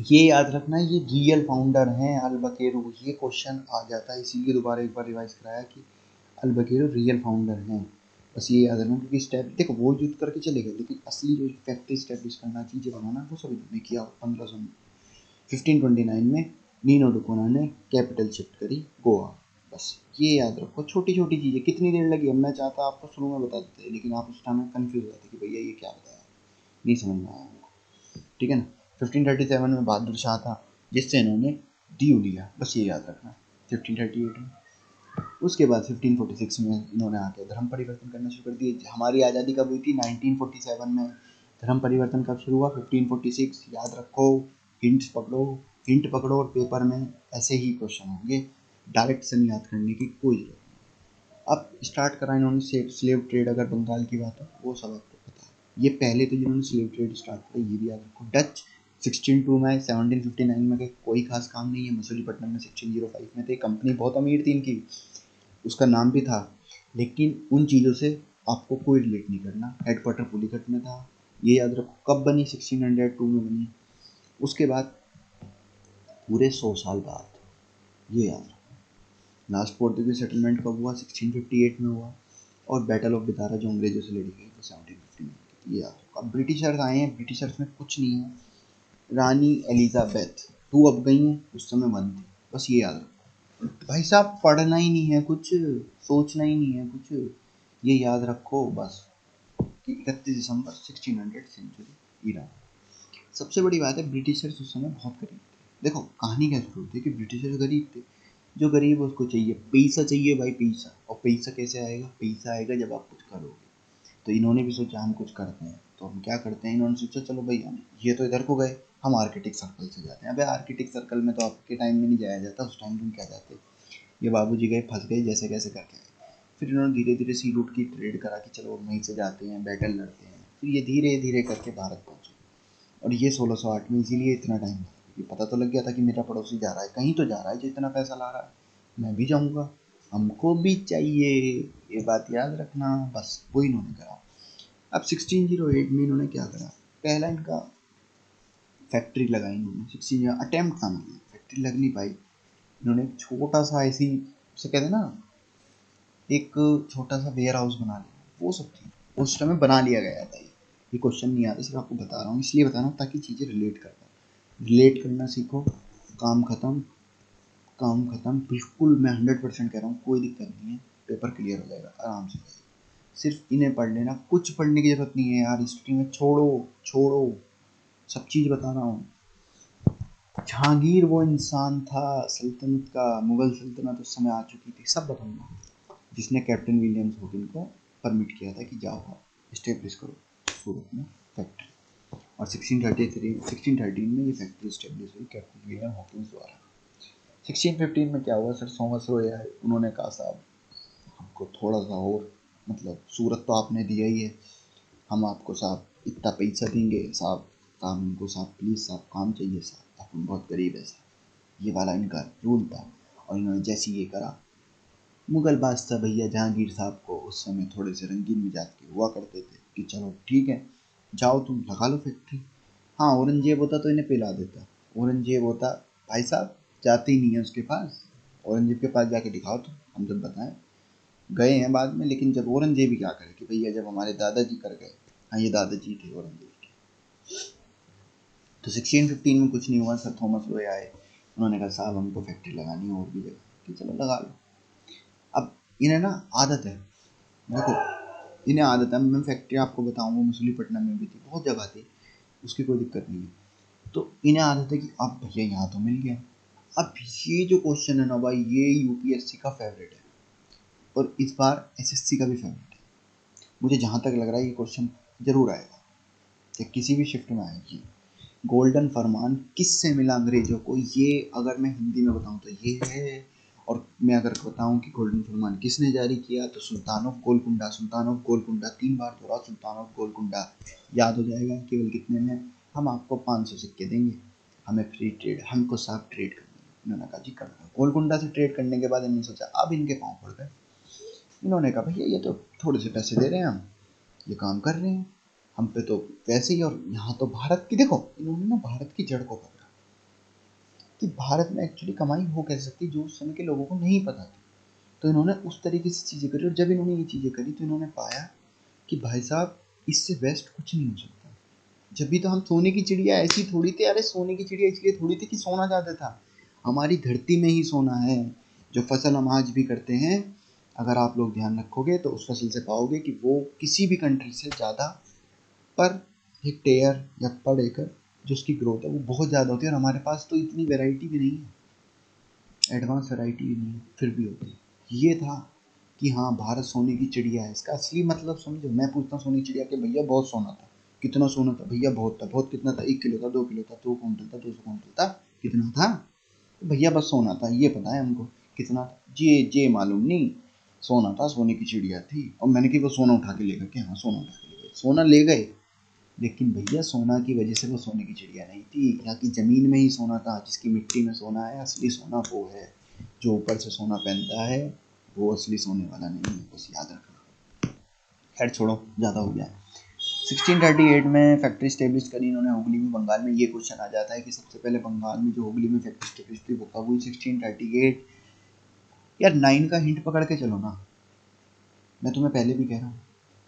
ये याद रखना, ये रियल फाउंडर हैं अल्बुकेरु। ये क्वेश्चन आ जाता है, इसीलिए दोबारा एक बार रिवाइज कराया कि अल्बुकेरु रियल फाउंडर हैं। बस ये याद रखना, क्योंकि स्टेप देखो, वो युद्ध करके चले गए, लेकिन असली जो फैक्ट्री स्टैब्लिश करना, चीज़ें बनाना, वो सब इन्होंने किया। 1529 में नीनो डुकोना ने कैपिटल शिफ्ट करी गोवा। बस ये याद रखो, छोटी छोटी चीज़ें। कितनी देर लगी? अब मैं चाहता आपको शुरू में बता देते, लेकिन आप उस टाइम में कन्फ्यूज हो जाते कि भैया ये क्या बताया, नहीं समझ में आया हमको, ठीक है ना? 1537 में बहादुर शाह था, जिससे इन्होंने दीव लिया, बस ये याद रखना। 1538 में, उसके बाद 1546 में इन्होंने आके धर्म परिवर्तन करना शुरू कर दिए। हमारी आज़ादी कब हुई थी? 1947 में। धर्म परिवर्तन कब शुरू हुआ? 1546। याद रखो, हिंट्स पकड़ो, हिंट पकड़ो, और पेपर में ऐसे ही क्वेश्चन होंगे, डायरेक्ट से नहीं याद करने की कोई जरूरत नहीं। अब स्टार्ट करा इन्होंने स्लेव ट्रेड, अगर बंगाल की बात हो वो सब आपको पता है। ये पहले तो जिन्होंने स्लेव ट्रेड स्टार्ट किया, ये भी याद रखो। डच 1602 में, 1759 में कोई खास काम नहीं है। मसूलीपट्टनम में 1605 में थे, कंपनी बहुत अमीर थी इनकी, उसका नाम भी था, लेकिन उन चीज़ों से आपको कोई रिलेट नहीं करना। हेडक्वार्टर पुलिकट में था, ये याद रखो। कब बनी? 1602 में बनी। उसके बाद पूरे 100 साल बाद, ये याद रखो। लास्ट पोर्तुगीज सेटलमेंट कब हुआ? 1658 में हुआ। और बैटल ऑफ बिदारा जो अंग्रेजों से लड़ी गई वो 1750 में, ये याद रखो। अब ब्रिटिशर्स आए हैं, ब्रिटिशर्स में कुछ नहीं है। रानी एलिजाबेथ 2 अब गई हैं, उस समय 1 थी, बस ये याद रखो। भाई साहब, पढ़ना ही नहीं है कुछ, सोचना ही नहीं है कुछ, ये याद रखो बस कि 31 दिसंबर 1600 सेंचुरी ईरान। सबसे बड़ी बात है, ब्रिटिशर्स उस समय बहुत गरीब थे। देखो कहानी क्या शुरू होती है कि ब्रिटिशर्स गरीब थे, जो गरीब है उसको चाहिए पैसा, चाहिए भाई पैसा। और पैसा कैसे आएगा? पैसा आएगा जब आप कुछ करोगे। तो इन्होंने भी सोचा हम कुछ करते हैं, तो हम क्या करते हैं, इन्होंने सोचा चलो भाई हम ये तो इधर को गए, हम आर्किटेक्ट सर्कल से जाते हैं। अबे आर्किटेक्ट सर्कल में तो आपके टाइम में नहीं जाया जाता, उस टाइम तुम क्या जाते? ये बाबूजी गए, फंस गए, जैसे कैसे करके आए। फिर इन्होंने धीरे धीरे सी रूट की ट्रेड करा कि चलो वहीं से जाते हैं, बैटल लड़ते हैं। फिर ये धीरे धीरे करके भारत पहुंचे, और ये 1608 में, इसीलिए इतना टाइम लगा, क्योंकि पता तो लग गया था कि मेरा पड़ोसी जा रहा है, कहीं तो जा रहा है जो इतना पैसा ला रहा है, मैं भी जाऊंगा, हमको भी चाहिए। ये बात याद रखना, बस वो इन्होंने करा। अब 1608 में इन्होंने क्या करा? पहला इनका फैक्ट्री लगाई इन्होंने। 16 अटेम्प्ट था, मतलब फैक्ट्री लग नहीं पाई। इन्होंने एक छोटा सा ऐसी उसे कहते हैं ना, एक छोटा सा वेयर हाउस बना लिया, वो सब थी उस समय बना लिया गया था। ये क्वेश्चन नहीं आता, सिर्फ आपको बता रहा हूँ, इसलिए बता रहा हूँ ताकि चीज़ें रिलेट कर पाए। रिलेट करना सीखो, काम खत्म, काम खत्म। बिल्कुल मैं 100% कह रहा हूँ, कोई दिक्कत नहीं है, पेपर क्लियर हो जाएगा आराम से। सिर्फ इन्हें पढ़ लेना, कुछ पढ़ने की जरूरत नहीं है यार हिस्ट्री में, छोड़ो छोड़ो, सब चीज़ बता रहा हूँ। जहांगीर वो इंसान था, सल्तनत का, मुगल सल्तनत उस समय आ चुकी थी, सब बताऊंगा, जिसने कैप्टन विलियम्स होकिन को परमिट किया था कि जाओ आप इस्टेब्लिश करो सूरत में फैक्ट्री। और 1613 में ये फैक्ट्री इस्टेब्लिश हुई कैप्टन विलियम हॉकिंस द्वारा। 1615 में क्या हुआ, सर थॉमस रॉय आए, उन्होंने कहा साहब हमको थोड़ा सा और, मतलब सूरत तो आपने दिया ही है, हम आपको साहब इतना पैसा देंगे साहब, काम इनको साहब प्लीज़ साहब काम चाहिए साहब, अपन बहुत गरीब है साहब, ये वाला इनका रूल था। और इन्होंने जैसे ये करा, मुगल बादशाह भैया जहांगीर साहब को उस समय थोड़े से रंगीन मिजाज के हुआ करते थे कि चलो ठीक है जाओ तुम लगा लो फैक्ट्री। हाँ औरंगजेब होता तो इन्हें पिला देता, औरंगजेब होता भाई साहब जाते ही नहीं है उसके पास, औरंगजेब के पास जाके दिखाओ तुम, हम जब बताएं, गए हैं बाद में, लेकिन जब औरंगजेब ही क्या करे कि भैया जब हमारे दादाजी कर गए, हाँ ये दादाजी थे औरंगजेब के। तो 1615 में कुछ नहीं हुआ, सर थॉमस रॉय आए, उन्होंने कहा साहब हमको फैक्ट्री लगानी है और भी जगह, कि चलो लगा लो। अब इन्हें ना आदत है, देखो इन्हें आदत है, मैं फैक्ट्री आपको बताऊंगा मछलीपट्टनम में भी थी, बहुत जगह थी, उसकी कोई दिक्कत नहीं है। तो इन्हें आदत है कि अब भैया यहाँ तो मिल गया। अब ये जो क्वेश्चन है ना भाई, ये यूपीएससी का फेवरेट है और इस बार एसएससी का भी फेवरेट है। मुझे जहाँ तक लग रहा है ये क्वेश्चन जरूर आएगा, या किसी भी शिफ्ट में आएगी। गोल्डन फरमान किससे मिला अंग्रेजों को, ये अगर मैं हिंदी में बताऊं तो ये है, और मैं अगर बताऊं कि गोल्डन फरमान किसने जारी किया तो sultan of Golconda, sultan of Golconda 3 बार दोहरा, सुल्तान ऑफ गोलकुंडा याद हो जाएगा। केवल कितने में, हम आपको 500 सिक्के देंगे, हमें फ्री ट्रेड, हमको साफ ट्रेड करनी है। इन्होंने कहा जी कर दो। गोलकुंडा से ट्रेड करने के बाद इन्होंने सोचा, अब इनके पाँव पड़ गए, इन्होंने कहा भैया ये तो थोड़े से पैसे दे रहे हैं, हम ये काम कर रहे हैं, हम पे तो वैसे ही, और यहाँ तो भारत की, देखो इन्होंने ना भारत की जड़ को पकड़ा कि भारत में एक्चुअली कमाई हो कैसे सकती, जो उस समय के लोगों को नहीं पता थी। तो इन्होंने उस तरीके से चीज़ें करी, और जब इन्होंने ये चीज़ें करी तो इन्होंने पाया कि भाई साहब इससे बेस्ट कुछ नहीं हो सकता। जब भी तो हम सोने की चिड़िया ऐसी थोड़ी थी, अरे सोने की चिड़िया इसलिए थोड़ी थी कि सोना ज़्यादा था, हमारी धरती में ही सोना है। जो फसल हम आज भी करते हैं, अगर आप लोग ध्यान रखोगे तो उस फसल से पाओगे कि वो किसी भी कंट्री से ज़्यादा पर हेक्टेयर या पर एकड़ जो उसकी ग्रोथ है वो बहुत ज़्यादा होती है, और हमारे पास तो इतनी वैरायटी भी नहीं है, एडवांस वैरायटी भी नहीं है, फिर भी होती है। ये था कि हाँ भारत सोने की चिड़िया है, इसका असली मतलब समझो। मैं पूछता हूँ सोने की चिड़िया के भैया बहुत सोना था, कितना सोना था भैया, बहुत था, बहुत कितना था, 1 किलो था, 2 किलो था, 2 कुंटल था, 200 कुंटल था, कितना था तो भैया बस सोना था, ये पता है हमको कितना था, जे मालूम नहीं, सोना था, सोने की चिड़िया थी। और मैंने कि वो सोना उठा के ले गए, हाँ सोना उठा के ले गए, सोना ले गए, लेकिन भैया सोना की वजह से वो सोने की चिड़िया नहीं थी, यहाँ की ज़मीन में ही सोना था, जिसकी मिट्टी में सोना है। असली सोना वो है जो ऊपर से सोना पहनता है, वो असली सोने वाला नहीं है, बस याद रखना। खैर छोड़ो, ज़्यादा हो गया। 1638 में फैक्ट्री स्टेब्लिश करी इन्होंने हुगली में, बंगाल में। ये क्वेश्चन आ जाता है कि सबसे पहले बंगाल में जो हुगली में फैक्ट्री स्टेब्लिश थी वो कब हुई, 1638। यार 9 का हिंट पकड़ के चलो ना, मैं तुम्हें पहले भी कह रहा हूँ,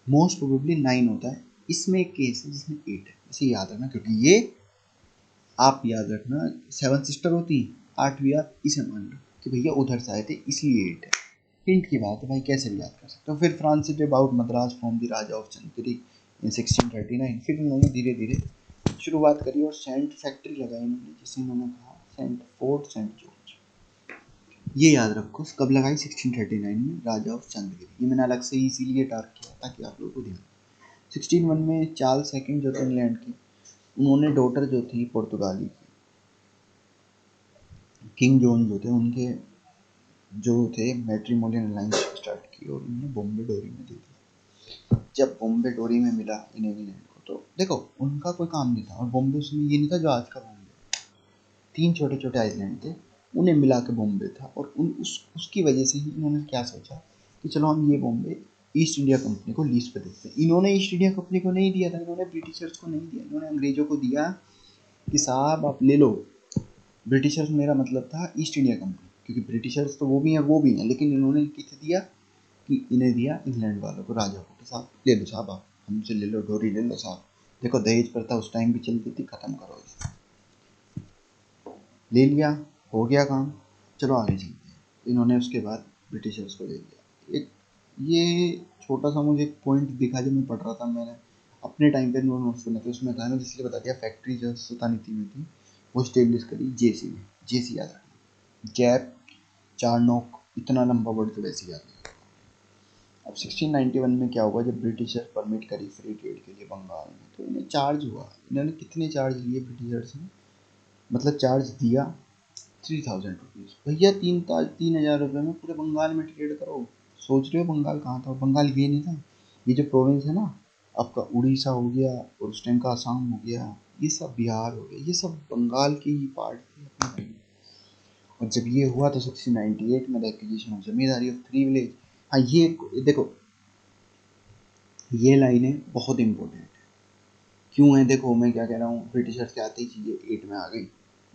मोस्ट प्रोबेबली 9 होता है। इसमें एक केस है जिसमें 8 है, इसे याद रखना, क्योंकि ये आप याद रखना 7 सिस्टर होती, 8वीं आप इसे मान लो कि भैया उधर से आए थे इसलिए 8 है। हिंट की बात है भाई, कैसे भी याद कर सकते हो। फिर Francis about Madras from the raja of Chandri in 1639। फिर इन्होंने धीरे धीरे शुरुआत करी और सेंट फैक्ट्री लगाई इन्होंने, जिसे इन्होंने कहा सेंट फोर्ट सेंट जॉर्ज। ये याद रखो कब लगाई, 1639 में, राजा ऑफ चंद्रगिरी। ये मैंने अलग से इसीलिए टार्क किया ताकि आप लोगों को ध्यान। 1601 में चार्ल्स सेकंड जो थे इंग्लैंड के, उन्होंने डॉटर जो थी पुर्तगाली की, किंग जॉन जो थे, उनके जो थे मैट्रिमोनियल अलायंस स्टार्ट की और उन्हें बॉम्बे डोरी में दे दिया। जब बॉम्बे डोरी में मिला इन्हें इंग्लैंड को, तो देखो उनका कोई काम नहीं था, और बॉम्बे उसमें ये नहीं था जो आज का बॉम्बे, 3 छोटे छोटे आइलैंड थे, उन्हें मिला के बॉम्बे था। और उसकी वजह से ही इन्होंने क्या सोचा कि चलो हम ये बॉम्बे ईस्ट इंडिया कंपनी को लीज पे देते हैं। इन्होंने ईस्ट इंडिया कंपनी को नहीं दिया था, इन्होंने ब्रिटिशर्स को नहीं दिया, इन्होंने अंग्रेजों को दिया कि साहब आप ले लो, ब्रिटिशर्स मेरा मतलब था ईस्ट इंडिया कंपनी, क्योंकि ब्रिटिशर्स तो वो भी हैं, लेकिन इन्होंने किसे दिया कि इन्हें दिया इंग्लैंड वालों को, राजा को, कि साहब ले लो साहब, आप हमसे ले लो, डोरी ले लो साहब, देखो दहेज प्रथा उस टाइम भी चलती थी, खत्म करो इसे। ले लिया, हो गया काम, चलो आगे चलते हैं। इन्होंने उसके बाद ब्रिटिशर्स को ले लिया। एक ये छोटा सा मुझे एक पॉइंट दिखा जब मैं पढ़ रहा था, मैंने अपने टाइम पे नोट्स बना थे, उसमें था ना, इसलिए बता दिया, फैक्ट्री जो सुल्तानीति में थी वो स्टेब्लिश करी जेसी में। जेसी याद रखना, जैप, चार नोक, इतना लंबा वर्ड तो वैसे याद नहीं। अब 1691 में क्या हुआ, जब ब्रिटिशर्स परमिट करी फ्री ट्रेड के लिए बंगाल में, तो इन्हें चार्ज हुआ। इन्होंने कितने चार्ज लिए ब्रिटिशर्स ने, मतलब चार्ज दिया 3000 रुपीज़। भैया 3,000 रुपये में पूरे बंगाल में ट्रेड करो। सोच रहे हो बंगाल कहाँ था? बंगाल ये नहीं था, ये जो प्रोविंस है ना आपका, उड़ीसा हो गया और उस टाइम का आसाम हो गया, ये सब बिहार हो गया, ये सब बंगाल के ही पार्ट थे अपने टाइम। और जब ये हुआ तो 1698 में the acquisition of zamindari of 3 village. हाँ ये देखो, ये लाइनें बहुत इंपॉर्टेंट है। क्यों है देखो, मैं क्या कह रहा हूँ, ब्रिटिशर्स के आते ही चीज़ें 8 में आ गई,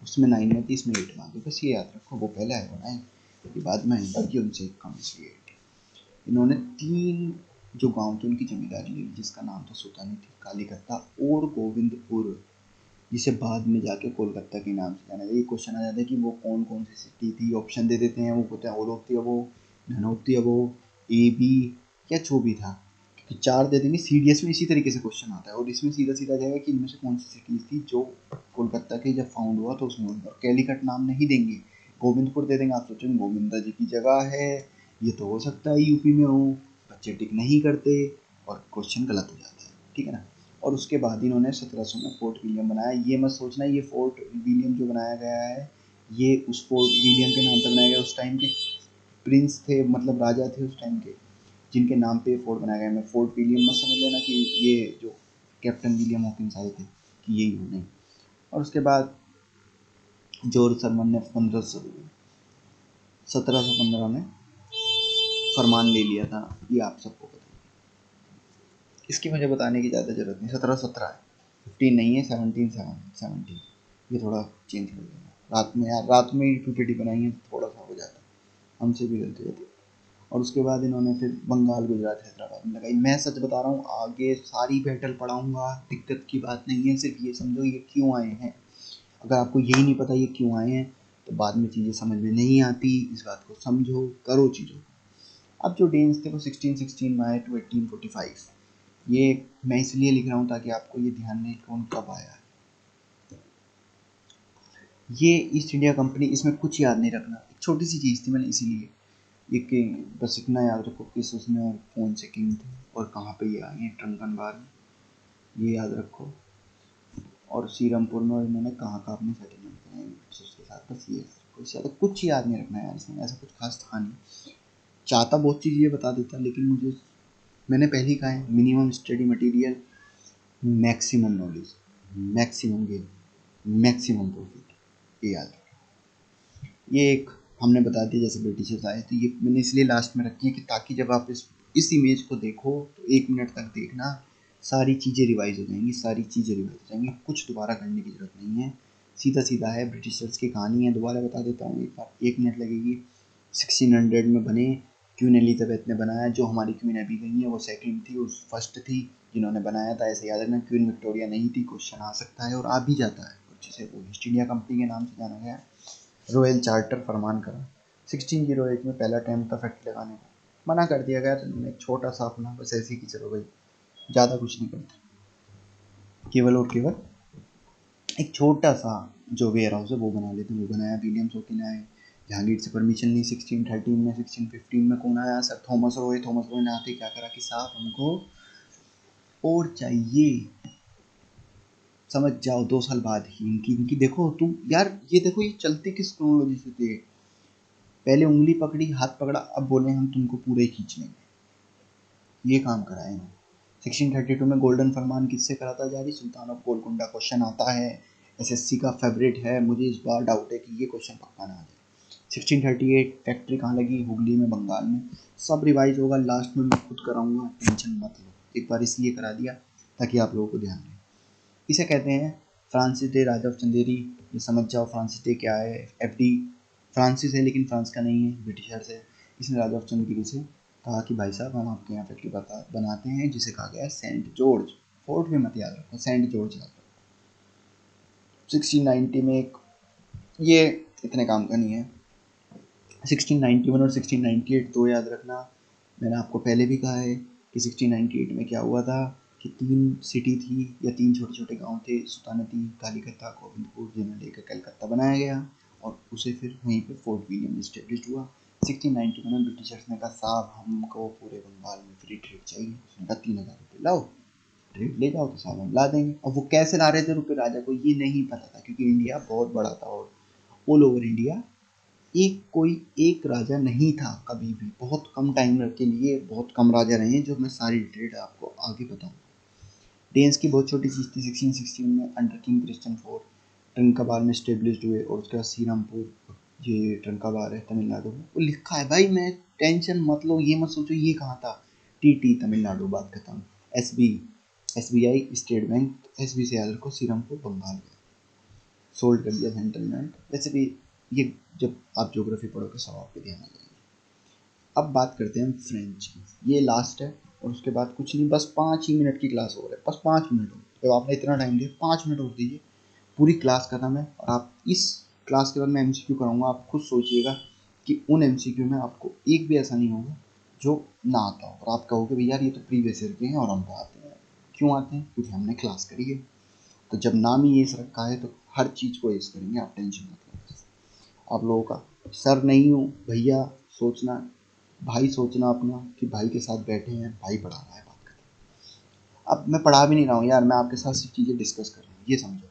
उसमें 9 में थी, इसमें 8 में आ गई, बस ये याद रखो, वो पहले आए बनाए, ये बाद में आएगा कि उनसे कम, इसलिए 8। इन्होंने 3 जो गांव थे उनकी जमींदारी ली, जिसका नाम था सुल्तानी थी, कालीकत्ता और गोविंदपुर, जिसे बाद में जाके कोलकाता के नाम से जाना जाए। ये क्वेश्चन आ जाता है कि वो कौन कौन सी सिटी थी, ऑप्शन दे देते हैं, वो कहते हैं ओलोक वो, धनौती वो, ए बी, या जो भी था, क्योंकि 4 दे देंगे। सीडीएस में इसी तरीके से क्वेश्चन आता है, और इसमें सीधा सीधा जाएगा कि इनमें से कौन सी सिटीज थी जो कोलकाता के जब फाउंड हुआ तो उसमें, और कैलीकट नाम नहीं देंगे, गोविंदपुर दे देंगे। आप सोचेंगे गोविंदा जी की जगह है, ये तो हो सकता है यूपी में हो, बच्चे टिक नहीं करते और क्वेश्चन गलत हो जाता है, ठीक है ना। और उसके बाद इन्होंने 1700 में फोर्ट विलियम बनाया। ये मत सोचना ये फोर्ट विलियम जो बनाया गया है ये उस फोर्ट विलियम के नाम पर बनाया गया, उस टाइम के प्रिंस थे, मतलब राजा थे उस टाइम के, जिनके नाम पे फोर्ट बनाया गया। मैं फोर्ट विलियम मत समझ लेना कि ये जो कैप्टन विलियम हॉकिंस आए थे कि यही हो, नहीं। और उसके बाद जॉर्ज सरमन ने 1715 में फरमान ले लिया था, ये आप सबको पता है, इसकी मुझे बताने की ज़्यादा ज़रूरत नहीं। 1717 है, 15 नहीं है, 17 ये थोड़ा चेंज कर देना। रात में यार, रात में ही पीपीटी बनाई है तो थोड़ा सा हो जाता है, हमसे भी गलती होती है। और उसके बाद इन्होंने फिर बंगाल, गुजरात, हैदराबाद में लगाई। मैं सच बता रहा हूँ, आगे सारी बैटल पढ़ाऊँगा, दिक्कत की बात नहीं है, सिर्फ ये समझो ये क्यों आए हैं। अगर आपको यही नहीं पता ये क्यों आए हैं तो बाद में चीज़ें समझ में नहीं आती, इस बात को समझो, करो चीज़ों को। अब जो डेन्स थे वो 1616 में आए टू 1845। ये मैं इसलिए लिख रहा हूँ ताकि आपको ये ध्यान रहे कौन कब आया। ये ईस्ट इंडिया कंपनी, इसमें कुछ याद नहीं रखना, एक छोटी सी चीज़ थी, मैंने इसीलिए एक बस इतना याद रखो किस उसमें और कौन से किंग थे और कहाँ पे ये आए हैं, ट्रंकन बार में, ये याद रखो। और सीरमपुर में, और इन्होंने कहाँ कहाँ अपने सेटलमेंट कराए ब्रिटिशर्स के साथ, बस ये कुछ ज़्यादा कुछ याद नहीं रखना यार, इसमें ऐसा कुछ खास था नहीं। चाहता बहुत चीज़ ये बता देता, लेकिन मुझे, मैंने पहले ही कहा है, minimum study material, maximum knowledge, maximum gain, maximum profit, ये याद रखें। ये एक हमने बता दिया जैसे ब्रिटिशर्स आए, तो ये मैंने इसलिए लास्ट में रखी है कि ताकि जब आप इस इमेज को देखो तो 1 मिनट तक देखना, सारी चीज़ें रिवाइज हो जाएंगी, सारी चीज़ें रिवाइज हो जाएंगी, कुछ दोबारा करने की ज़रूरत नहीं है, सीधा सीधा है। ब्रिटिशर्स की कहानी है, दोबारा बता देता हूँ एक बार, 1 मिनट लगेगी। 1600 में बने, क्वीन एलिजाबेथ ने बनाया, जो हमारी क्वीन अभी गई है वो सेकंड थी, उस फर्स्ट थी जिन्होंने बनाया था, ऐसे याद रखना। क्वीन विक्टोरिया नहीं थी, क्वेश्चन आ सकता है और आ भी जाता है, जिसे वो ईस्ट इंडिया कंपनी के नाम से जाना गया। रॉयल चार्टर फरमान करा 1608 में, पहला अटेम्प्ट था फैक्ट्री लगाने का, मना कर दिया गया, तो इन्होंने एक छोटा सा अपना बस ऐसे ही कि चलो भाई ज़्यादा कुछ नहीं करते, केवल और केवल एक छोटा सा जो वेयर हाउस है वो बना लेते, वो बनाया। विलियम शॉकिन आए, जहांगीर से परमिशन ली 1613 में। 1615 में कौन आया, sir Thomas Roy. Thomas Roy ने आते क्या करा कि साहब हमको और चाहिए, समझ जाओ 2 साल बाद ही इनकी इनकी देखो तुम यार, ये देखो ये चलते किस क्रोनोलॉजी से थे, पहले उंगली पकड़ी, हाथ पकड़ा, अब बोले हम तुमको पूरे खींच लेंगे, ये काम करा है इन्होंने। 1632 में गोल्डन फरमान किससे करा था जारी, सुल्तान ऑफ गोलकुंडा। क्वेश्चन आता है, एसएससी का फेवरेट है, मुझे इस बार डाउट है कि ये क्वेश्चन पक्का ना आ जाए। 1638 फैक्ट्री कहाँ लगी, हुगली में, बंगाल में। सब रिवाइज होगा, लास्ट में मैं खुद कराऊंगा, टेंशन मत लो, एक बार इसलिए करा दिया ताकि आप लोगों को ध्यान रहे। इसे कहते हैं Francis day Raja of Chanderi, ये समझ जाओ फ्रांसिस डे क्या है। FD फ्रांसिस है लेकिन फ्रांस का नहीं है, ब्रिटिशर्स है। इसने राजा ऑफ चंद्रगिरी से कहा कि भाई साहब हम आपके यहाँ फैक्ट्री बनाते हैं, जिसे कहा गया है सेंट जॉर्ज फोर्ट भी मत याद रखो, सेंट जॉर्ज याद रखो। 1690 में एक, ये इतने काम का नहीं है। 1691 और 1698 दो याद रखना। मैंने आपको पहले भी कहा है कि 1698 में क्या हुआ था कि 3 सिटी थी या 3 छोटे छोटे गांव थे, सुल्तानती, कालीकता, गोविंदपुर, जिन्हें लेकर कलकत्ता बनाया गया और उसे फिर वहीं पे फोर्ट विलियम इस्टेब्लिश हुआ। 1691 में ब्रिटिशर्स ने कहा साहब हमको पूरे बंगाल में फ्री ट्रेड चाहिए। उसने कहा 3000 रुपये लाओ, ट्रेड ले जाओ। तो साहब हम ला देंगे। और वो कैसे ला रहे थे रुपये, राजा को ये नहीं पता था क्योंकि इंडिया बहुत बड़ा था और ऑल ओवर इंडिया कोई एक राजा नहीं था कभी भी। बहुत कम टाइम के लिए बहुत कम राजा रहे हैं, जो मैं सारी डिटेल आपको आगे बताऊंगा। डेन्स की बहुत छोटी चीज़ थी। 1616 में अंडर किंग क्रिश्चियन फोर्ट ट्रंकाबार में स्टेब्लिश्ड हुए और उसके बाद श्रीरामपुर, ये ट्रंकाबार है तमिलनाडु में, वो लिखा है भाई, मैं टेंशन मत लो, ये मत सोचो ये कहाँ था। TT तमिलनाडु, बात खत्म। SBI स्टेट बैंक, SB से याद रखो, श्रीरामपुर बंगाल में सोल्ड कर दिया सेंटलमेंट। वैसे भी ये जब आप ज्योग्राफी पढ़ोगे सब आपके ध्यान आ जाएंगे। अब बात करते हैं फ्रेंच की। ये लास्ट है और उसके बाद कुछ नहीं, बस 5 ही मिनट की क्लास हो रहा है, बस 5 मिनट हो। जब आपने इतना टाइम दिया 5 मिनट और दीजिए, पूरी क्लास खत्म है। और आप इस क्लास के बाद मैं MCQ कराऊंगा, आप खुद सोचिएगा कि उन MCQ में आपको एक भी ऐसा नहीं होगा जो ना आता हो और आप कहोगे भैया ये तो प्रीवियस ईयर के हैं और हमको आते हैं। क्यों आते हैं? क्योंकि हमने क्लास करी है। तो जब नाम ही एस रखा है तो हर चीज़ को एस करेंगे, आप टेंशन मत लो। आप लोगों का सर नहीं हूँ भैया, सोचना भाई, सोचना अपना कि भाई के साथ बैठे हैं, भाई पढ़ा रहा है, बात करें। अब मैं पढ़ा भी नहीं रहा हूँ यार, मैं आपके साथ सिर्फ चीज़ें डिस्कस कर रहा हूँ, ये समझो।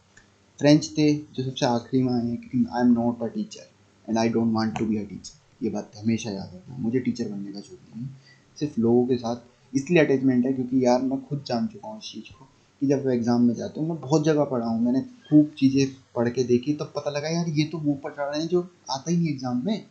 फ्रेंच थे जो सबसे आखिरी में आए हैं, क्योंकि I am not a teacher and I don't want to be a teacher. ये बात हमेशा याद रखना, मुझे टीचर बनने का शौक नहीं है। सिर्फ लोगों के साथ इसलिए अटैचमेंट है क्योंकि यार मैं खुद जान चुका हूँ इस चीज़ को कि जब वो एग्ज़ाम में जाते हूँ, मैं बहुत जगह पढ़ा हूँ, मैंने खूब चीज़ें पढ़ के देखी, तब पता लगा यार ये तो वो पढ़ा रहे हैं जो आता ही नहीं एग्ज़ाम में।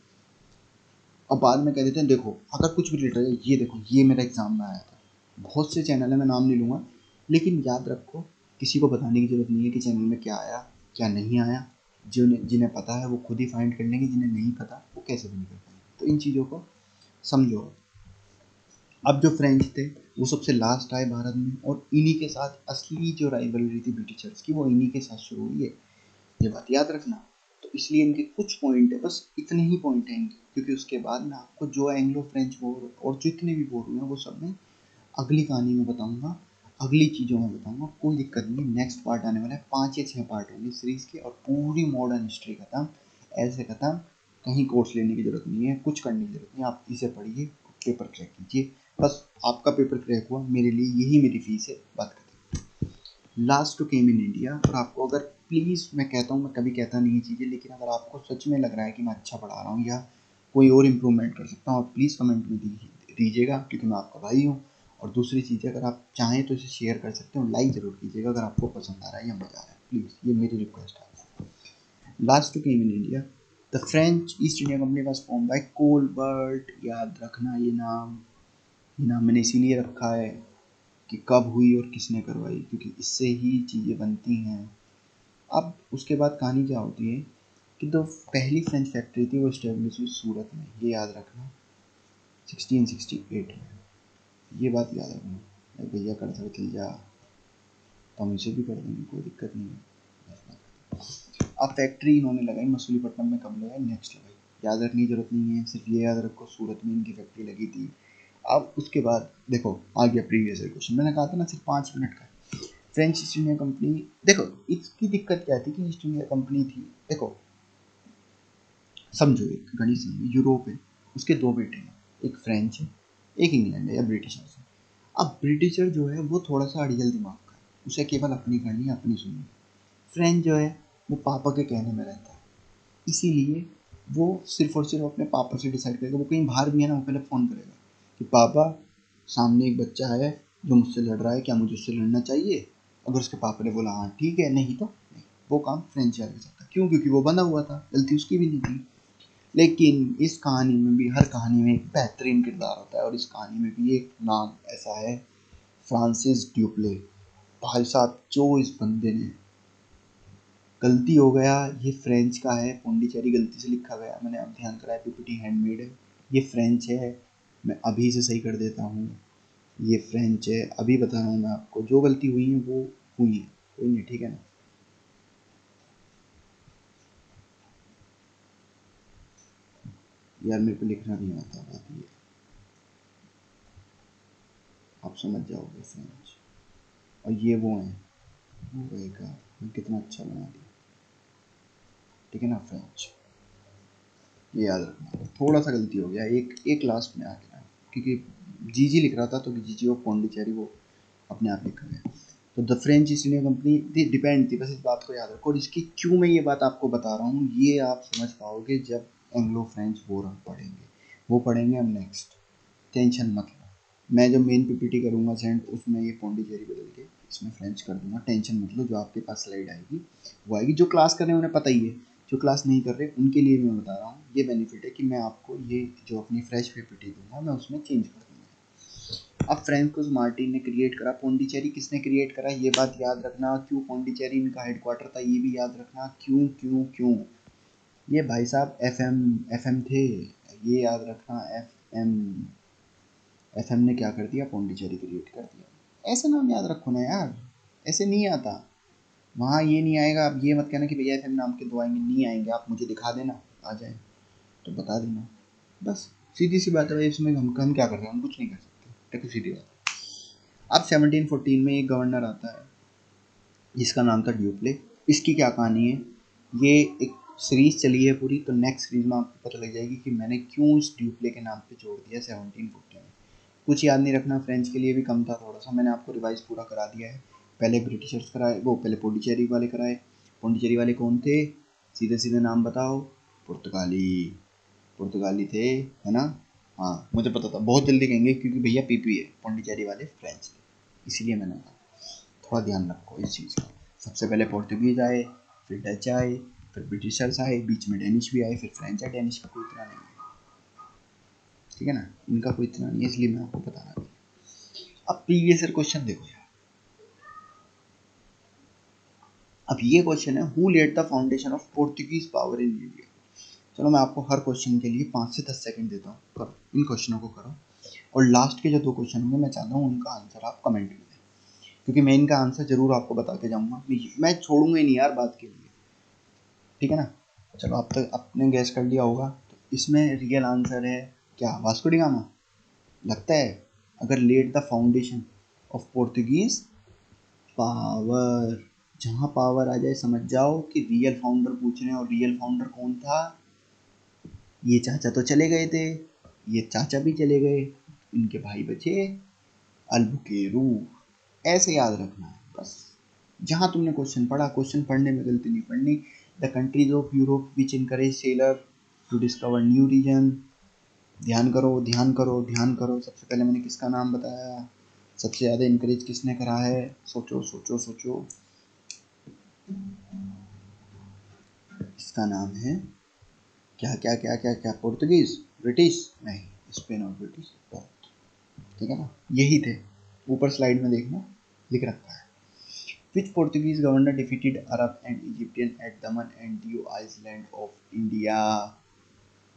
अब बाद में कह देते हैं देखो अगर कुछ भी रिलेटेड है, ये देखो ये मेरा एग्ज़ाम में आया था। बहुत से चैनल है, मैं नाम नहीं लूँगा, लेकिन याद रखो किसी को बताने की ज़रूरत नहीं है कि चैनल में क्या आया क्या नहीं आया। जिन्हें पता है वो खुद ही फाइंड कर लेंगे, जिन्हें नहीं पता वो कैसे भी नहीं कर पाएंगे। तो इन चीज़ों को समझो। अब जो फ्रेंच थे वो सबसे लास्ट आए भारत में, और इन्हीं के साथ असली जो राइवलरी थी ब्रिटिशर्स की, वो इन्हीं के साथ शुरू हुई है, ये बात याद रखना। तो इसलिए इनके कुछ पॉइंट है, बस इतने ही पॉइंट हैं इनके, क्योंकि उसके बाद मैं आपको जो एंग्लो फ्रेंच वॉर और जितने भी वॉर हुए हैं वो सब मैं अगली कहानी में बताऊंगा, अगली चीज़ों में बताऊंगा। कोई दिक्कत नहीं, नेक्स्ट पार्ट आने वाला है, 5 या 6 पार्ट होंगे सीरीज के और पूरी मॉडर्न हिस्ट्री खत्म। ऐसे खत्म, कहीं कोर्स लेने की जरूरत नहीं है, कुछ करने की जरूरत नहीं है, आप इसे पढ़िए, पेपर क्रैक कीजिए, बस आपका पेपर क्रैक हुआ, मेरे लिए यही मेरी फीस है, बात खत्म। Last to came in India. और आपको अगर प्लीज़, मैं कहता हूँ, मैं कभी कहता नहीं चीज़ें, लेकिन अगर आपको सच में लग रहा है कि मैं अच्छा पढ़ा रहा हूँ या कोई और इम्प्रूवमेंट कर सकता हूँ, आप प्लीज़ कमेंट में दीजिएगा, क्योंकि मैं आपका भाई हूँ। और दूसरी चीज़, अगर आप चाहें तो इसे शेयर कर सकते हो, लाइक ज़रूर कीजिएगा अगर आपको पसंद आ रहा है या मज़ा आ रहा है, प्लीज़, ये मेरी रिक्वेस्ट है। Last to came in India, the French East India Company was form by Colbert. याद रखना ये नाम मैंने इसीलिए रखा है कि कब हुई और किसने करवाई, क्योंकि इससे ही चीज़ें बनती हैं। अब उसके बाद कहानी क्या होती है कि जो पहली फ्रेंच फैक्ट्री थी वो इस्टेब्लिश हुई सूरत में, ये याद रखना, 1668 में। ये बात याद रखना। अरे भैया कर सकते जा तो हम इसे भी कर देंगे, कोई दिक्कत नहीं है। अब फैक्ट्री इन्होंने लगाई मसूलीपट्टनम में, कब लगाई, नेक्स्ट लगाई, याद रखने की जरूरत नहीं है, सिर्फ ये याद रखो सूरत में इनकी फैक्ट्री लगी थी। अब उसके बाद देखो आ गया प्रीवियस ईयर क्वेश्चन, मैंने कहा था ना सिर्फ 5 मिनट का। फ्रेंच ईस्ट इंडिया कंपनी, देखो इसकी दिक्कत क्या थी कि ईस्ट इंडिया कंपनी थी, देखो समझो, एक गणित समझो, यूरोप है, उसके 2 बेटे हैं, एक फ्रेंच है एक इंग्लैंड है या ब्रिटिशर्स है। अब ब्रिटिशर जो है वो थोड़ा सा अड़ियल दिमाग का है, उसे केवल अपनी करनी अपनी सुननी। फ्रेंच जो है वो पापा के कहने में रहता है, इसीलिए वो सिर्फ और सिर्फ अपने पापा से डिसाइड करेगा। वो कहीं बाहर भी है ना, वो पहले फ़ोन करेगा कि पापा सामने एक बच्चा है जो मुझसे लड़ रहा है, क्या मुझे उससे लड़ना चाहिए? अगर उसके पापा ने बोला हाँ ठीक है, नहीं तो नहीं। वो काम फ्रेंच यार कर सकता, क्यों? क्योंकि वो बंधा हुआ था, गलती उसकी भी नहीं थी। लेकिन इस कहानी में भी, हर कहानी में एक बेहतरीन किरदार होता है, और इस कहानी में भी एक नाम ऐसा है, फ्रांसिस ड्यूप्ले। भाई साहब जो इस बंदे ने गलती हो गया, ये फ्रेंच का है, पौंडीचेरी गलती से लिखा गया, मैंने अब ध्यान कराया पीपीटी हैंडमेड है, ये फ्रेंच है, मैं अभी से सही कर देता हूँ, ये फ्रेंच है, अभी बता रहा हूँ मैं आपको, जो गलती हुई है वो हुई है, कोई नहीं, ठीक है ना। यार मेरे को लिखना नहीं आता, बात ये आप समझ जाओगे, फ्रेंच। और ये वो हैं, वो रहेगा, मैं कितना अच्छा बना दिया, ठीक है ना, फ्रेंच। ये याद रखना, थोड़ा सा गलती हो गया, एक लास्ट में आ गया, क्योंकि जीजी लिख रहा था तो जीजी ऑफ पौंडीचेरी वो अपने आप लिखा गया। तो the French East India company depend थी, बस इस बात को याद रखो। और इसकी क्यों मैं ये बात आपको बता रहा हूँ, ये आप समझ पाओगे जब एंग्लो फ्रेंच वॉर हम पढ़ेंगे, वो पढ़ेंगे हम नेक्स्ट, टेंशन मत लो। मैं जब मेन पीपीटी करूँगा सेंड, उसमें ये पौंडीचेरी बदल के इसमें फ्रेंच कर दूंगा, टेंशन मत लो। जो आपके पास स्लाइड आएगी वो आएगी, जो क्लास कर रहे हैं उन्हें पता ही है, जो क्लास नहीं कर रहे उनके लिए मैं बता रहा हूँ। ये बेनिफिट है कि मैं आपको ये जो अपनी फ्रेश पीपीटी दूंगा मैं उसमें चेंज कर दूंगा। अब फ्रैंकोस मार्टिन ने क्रिएट करा, पौंडीचेरी किसने क्रिएट करा, ये बात याद रखना। क्यों पौंडीचेरी इनका हेडक्वार्टर था, ये भी याद रखना। क्यों क्यों क्यों, ये भाई साहब एफएम थे, ये याद रखना। एफएम ने क्या कर दिया, पौंडीचेरी क्रिएट कर दिया। ऐसे नाम याद रखो ना यार, ऐसे नहीं आता वहाँ, ये नहीं आएगा। आप ये मत कहना कि भैया एफएम नाम के दो आएंगे, नहीं आएंगे, आप मुझे दिखा देना, आ जाए तो बता देना, बस सीधी सी बात है। इसमें हम क्या कर रहे हैं, हम कुछ नहीं कर सकते, देखो सीधी बात। अब 1714 में एक गवर्नर आता है जिसका नाम था ड्यूप्ले। इसकी क्या कहानी है, ये एक सीरीज चली है पूरी, तो नेक्स्ट सीरीज में आपको पता लग जाएगी कि मैंने क्यों इस ड्यूप्ले के नाम पे जोड़ दिया 1714 में। कुछ याद नहीं रखना, फ्रेंच के लिए भी कम था थोड़ा सा, मैंने आपको रिवाइज पूरा करा दिया है। पहले ब्रिटिशर्स कराए, वो पहले पौंडीचेरी वाले कराए। पौंडीचेरी वाले कौन थे, सीधे सीधे नाम बताओ, पुर्तगाली, पुर्तगाली थे, है ना। हाँ मुझे पता था, बहुत जल्दी कहेंगे क्योंकि भैया पीपी है, पौंडीचेरी वाले फ्रेंच थे, इसीलिए मैंने कहा। थोड़ा ध्यान रखो इस चीज़ का। सबसे पहले पोर्तुगीज आए, फिर डच आए, फिर ब्रिटिशर्स आए, बीच में डेनिश भी आए, फिर फ्रेंच आए। डेनिश का कोई इतना नहीं है, ठीक है ना, इनका कोई इतना नहीं है, इसलिए मैं आपको बता रहा हूँ। अब प्रीवियस ईयर क्वेश्चन देखो यार, अब ये क्वेश्चन है, who led the foundation of Portuguese power in India. चलो मैं आपको हर क्वेश्चन के लिए 5 से 10 सेकंड देता हूँ, करो इन क्वेश्चनों को करो। और लास्ट के जो 2 क्वेश्चन होंगे मैं चाहता हूँ उनका आंसर आप कमेंट में दें, क्योंकि मैं इनका आंसर जरूर आपको बता के जाऊँगा, मैं छोड़ूंगा ही नहीं यार बात के लिए, ठीक है ना। चलो अब तक आपने गैस कर लिया होगा, तो इसमें रियल आंसर है क्या, वास्को डी गामा लगता है। अगर let the foundation of Portuguese power, जहाँ पावर आ जाए समझ जाओ कि रियल फाउंडर पूछ रहे हैं, और रियल फाउंडर कौन था, ये चाचा तो चले गए थे, ये चाचा भी चले गए, इनके भाई बचे अल्बुकेरू। ऐसे याद रखना है बस, जहाँ तुमने क्वेश्चन पढ़ा, क्वेश्चन पढ़ने में गलती नहीं पढ़नी। The countries of Europe which encourage sailor to discover new region. ध्यान करो ध्यान करो ध्यान करो, सबसे पहले मैंने किसका नाम बताया, सबसे ज़्यादा इनकरेज किसने करा है, सोचो सोचो सोचो। इसका नाम है क्या क्या क्या क्या क्या, पुर्तगीज, ब्रिटिश नहीं, स्पेन और ब्रिटिश, बहुत, ठीक है ना, यही थे। ऊपर स्लाइड में देखना लिख रखा है। Which Portuguese governor defeated Arab and Egyptian at Daman and Diu Island of India?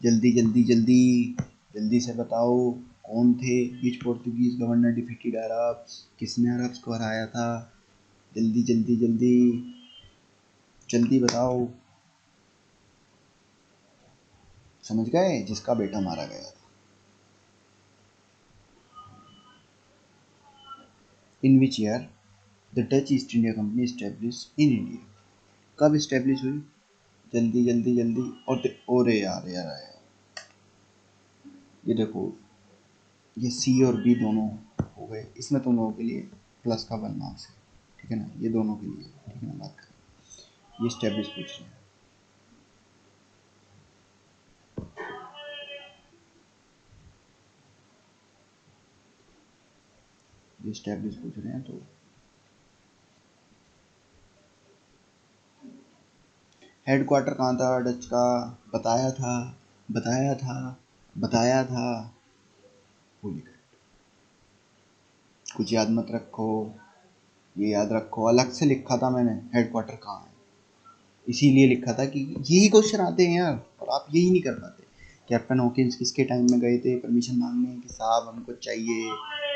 जल्दी जल्दी जल्दी जल्दी से बताओ कौन थे। Which Portuguese governor defeated Arabs? किसने अरब्स को हराया था, जल्दी जल्दी जल्दी जल्दी बताओ। समझ गए, जिसका बेटा मारा गया था। In which year the Dutch East India Company established in India? कब इस्टेब्लिश हुई, जल्दी जल्दी जल्दी। और यार यार यार, ये देखो, ये सी और बी दोनों हो गए, इसमें तुम लोगों के लिए प्लस का 1 मार्क्स है, ठीक है ना, ये दोनों के लिए, ठीक है ना, बात करें। ये स्टेब्लिश पूछ रहे हैं, ये स्टेब्लिश पूछ रहे हैं, तो हेडक्वार्टर कहाँ था डच का, बताया था बताया था बताया था, भूल गए। कुछ याद मत रखो, ये याद रखो, अलग से लिखा था मैंने हेडक्वार्टर कहाँ है, इसीलिए लिखा था कि यही क्वेश्चन आते हैं यार, और आप यही नहीं कर पाते। कैप्टन हॉकिंस किसके टाइम में गए थे परमिशन मांगने कि साहब हमको चाहिए?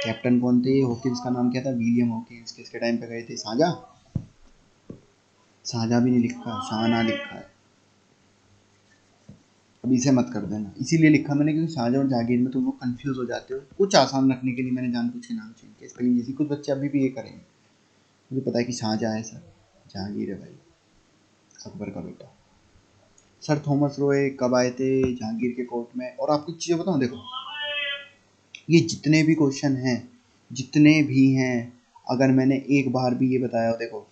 कैप्टन कौन थे? हॉकिंस का नाम क्या था? William Hawkins. किसके टाइम पे गए थे? शाहजहां। शाहजहां भी नहीं लिखा, शाहजहां लिखा है। अब इसे मत कर देना, इसीलिए लिखा मैंने क्योंकि शाहजहां और जहांगीर में तुम लोग कंफ्यूज हो जाते हो। कुछ आसान रखने के लिए मैंने जानबूझ के नाम चेंज किया। स्पेलिंग जैसी कुछ बच्चे अभी भी ये करेंगे। मुझे पता है कि शाहजहां है सर, जहांगीर है भाई, अकबर का बेटा। सर थॉमस रॉय कब आए थे जहांगीर के कोर्ट में? और आपको चीज़ें बताऊँ, देखो ये जितने भी क्वेश्चन हैं, जितने भी हैं, अगर मैंने एक बार भी ये बताया हो, देखो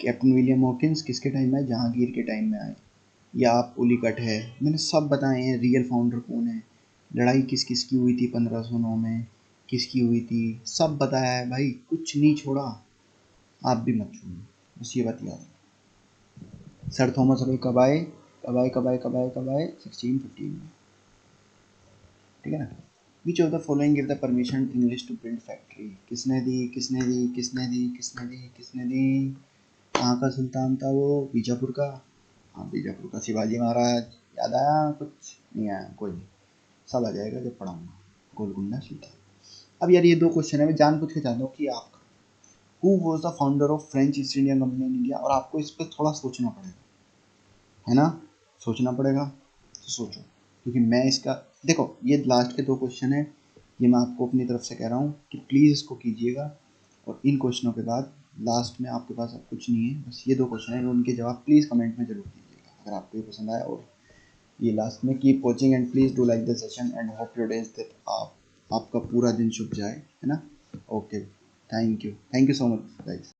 कैप्टन विलियम हॉकिंस किसके टाइम में आए? जहांगीर के टाइम में आए। या आप पुलिकट है, मैंने सब बताए हैं। रियल फाउंडर कौन है? लड़ाई किस किस की हुई थी 1509 में, किसकी हुई थी, सब बताया है भाई, कुछ नहीं छोड़ा। आप भी मत छोड़ो, बस ये बात याद रखो। सर थॉमस रॉय कब आए? कब आए कब आए कब आए कब आए? 1615 में, ठीक है ना। Which of the following give the permission English to build factory? किसने दी किसने दी किसने दी किसने दी किसने दी? कहाँ का सुल्तान था वो? बीजापुर का। हाँ बीजापुर का शिवाजी महाराज। याद आया? कुछ नहीं आया? कोई नहीं, सब आ जाएगा जब पढ़ाऊंगा। गोलकुंडा सुल्तान। अब यार ये दो क्वेश्चन है, मैं जानबूझ के चाहता हूँ कि आप who was the founder of French East India company in India, और आपको इस पर थोड़ा सोचना पड़ेगा, है ना, सोचना पड़ेगा। तो सोचो, क्योंकि मैं इसका, देखो ये लास्ट के दो क्वेश्चन है, ये मैं आपको अपनी तरफ से कह रहा हूँ कि प्लीज़ इसको कीजिएगा। और इन क्वेश्चनों के बाद लास्ट में आपके पास अब कुछ नहीं है, बस ये दो क्वेश्चन है, उनके जवाब प्लीज़ कमेंट में जरूर दीजिएगा अगर आपको ये पसंद आया। और ये लास्ट में keep watching and please do like the session and hope your days that आपका पूरा दिन शुभ जाए, है ना। Okay, thank you so much guys.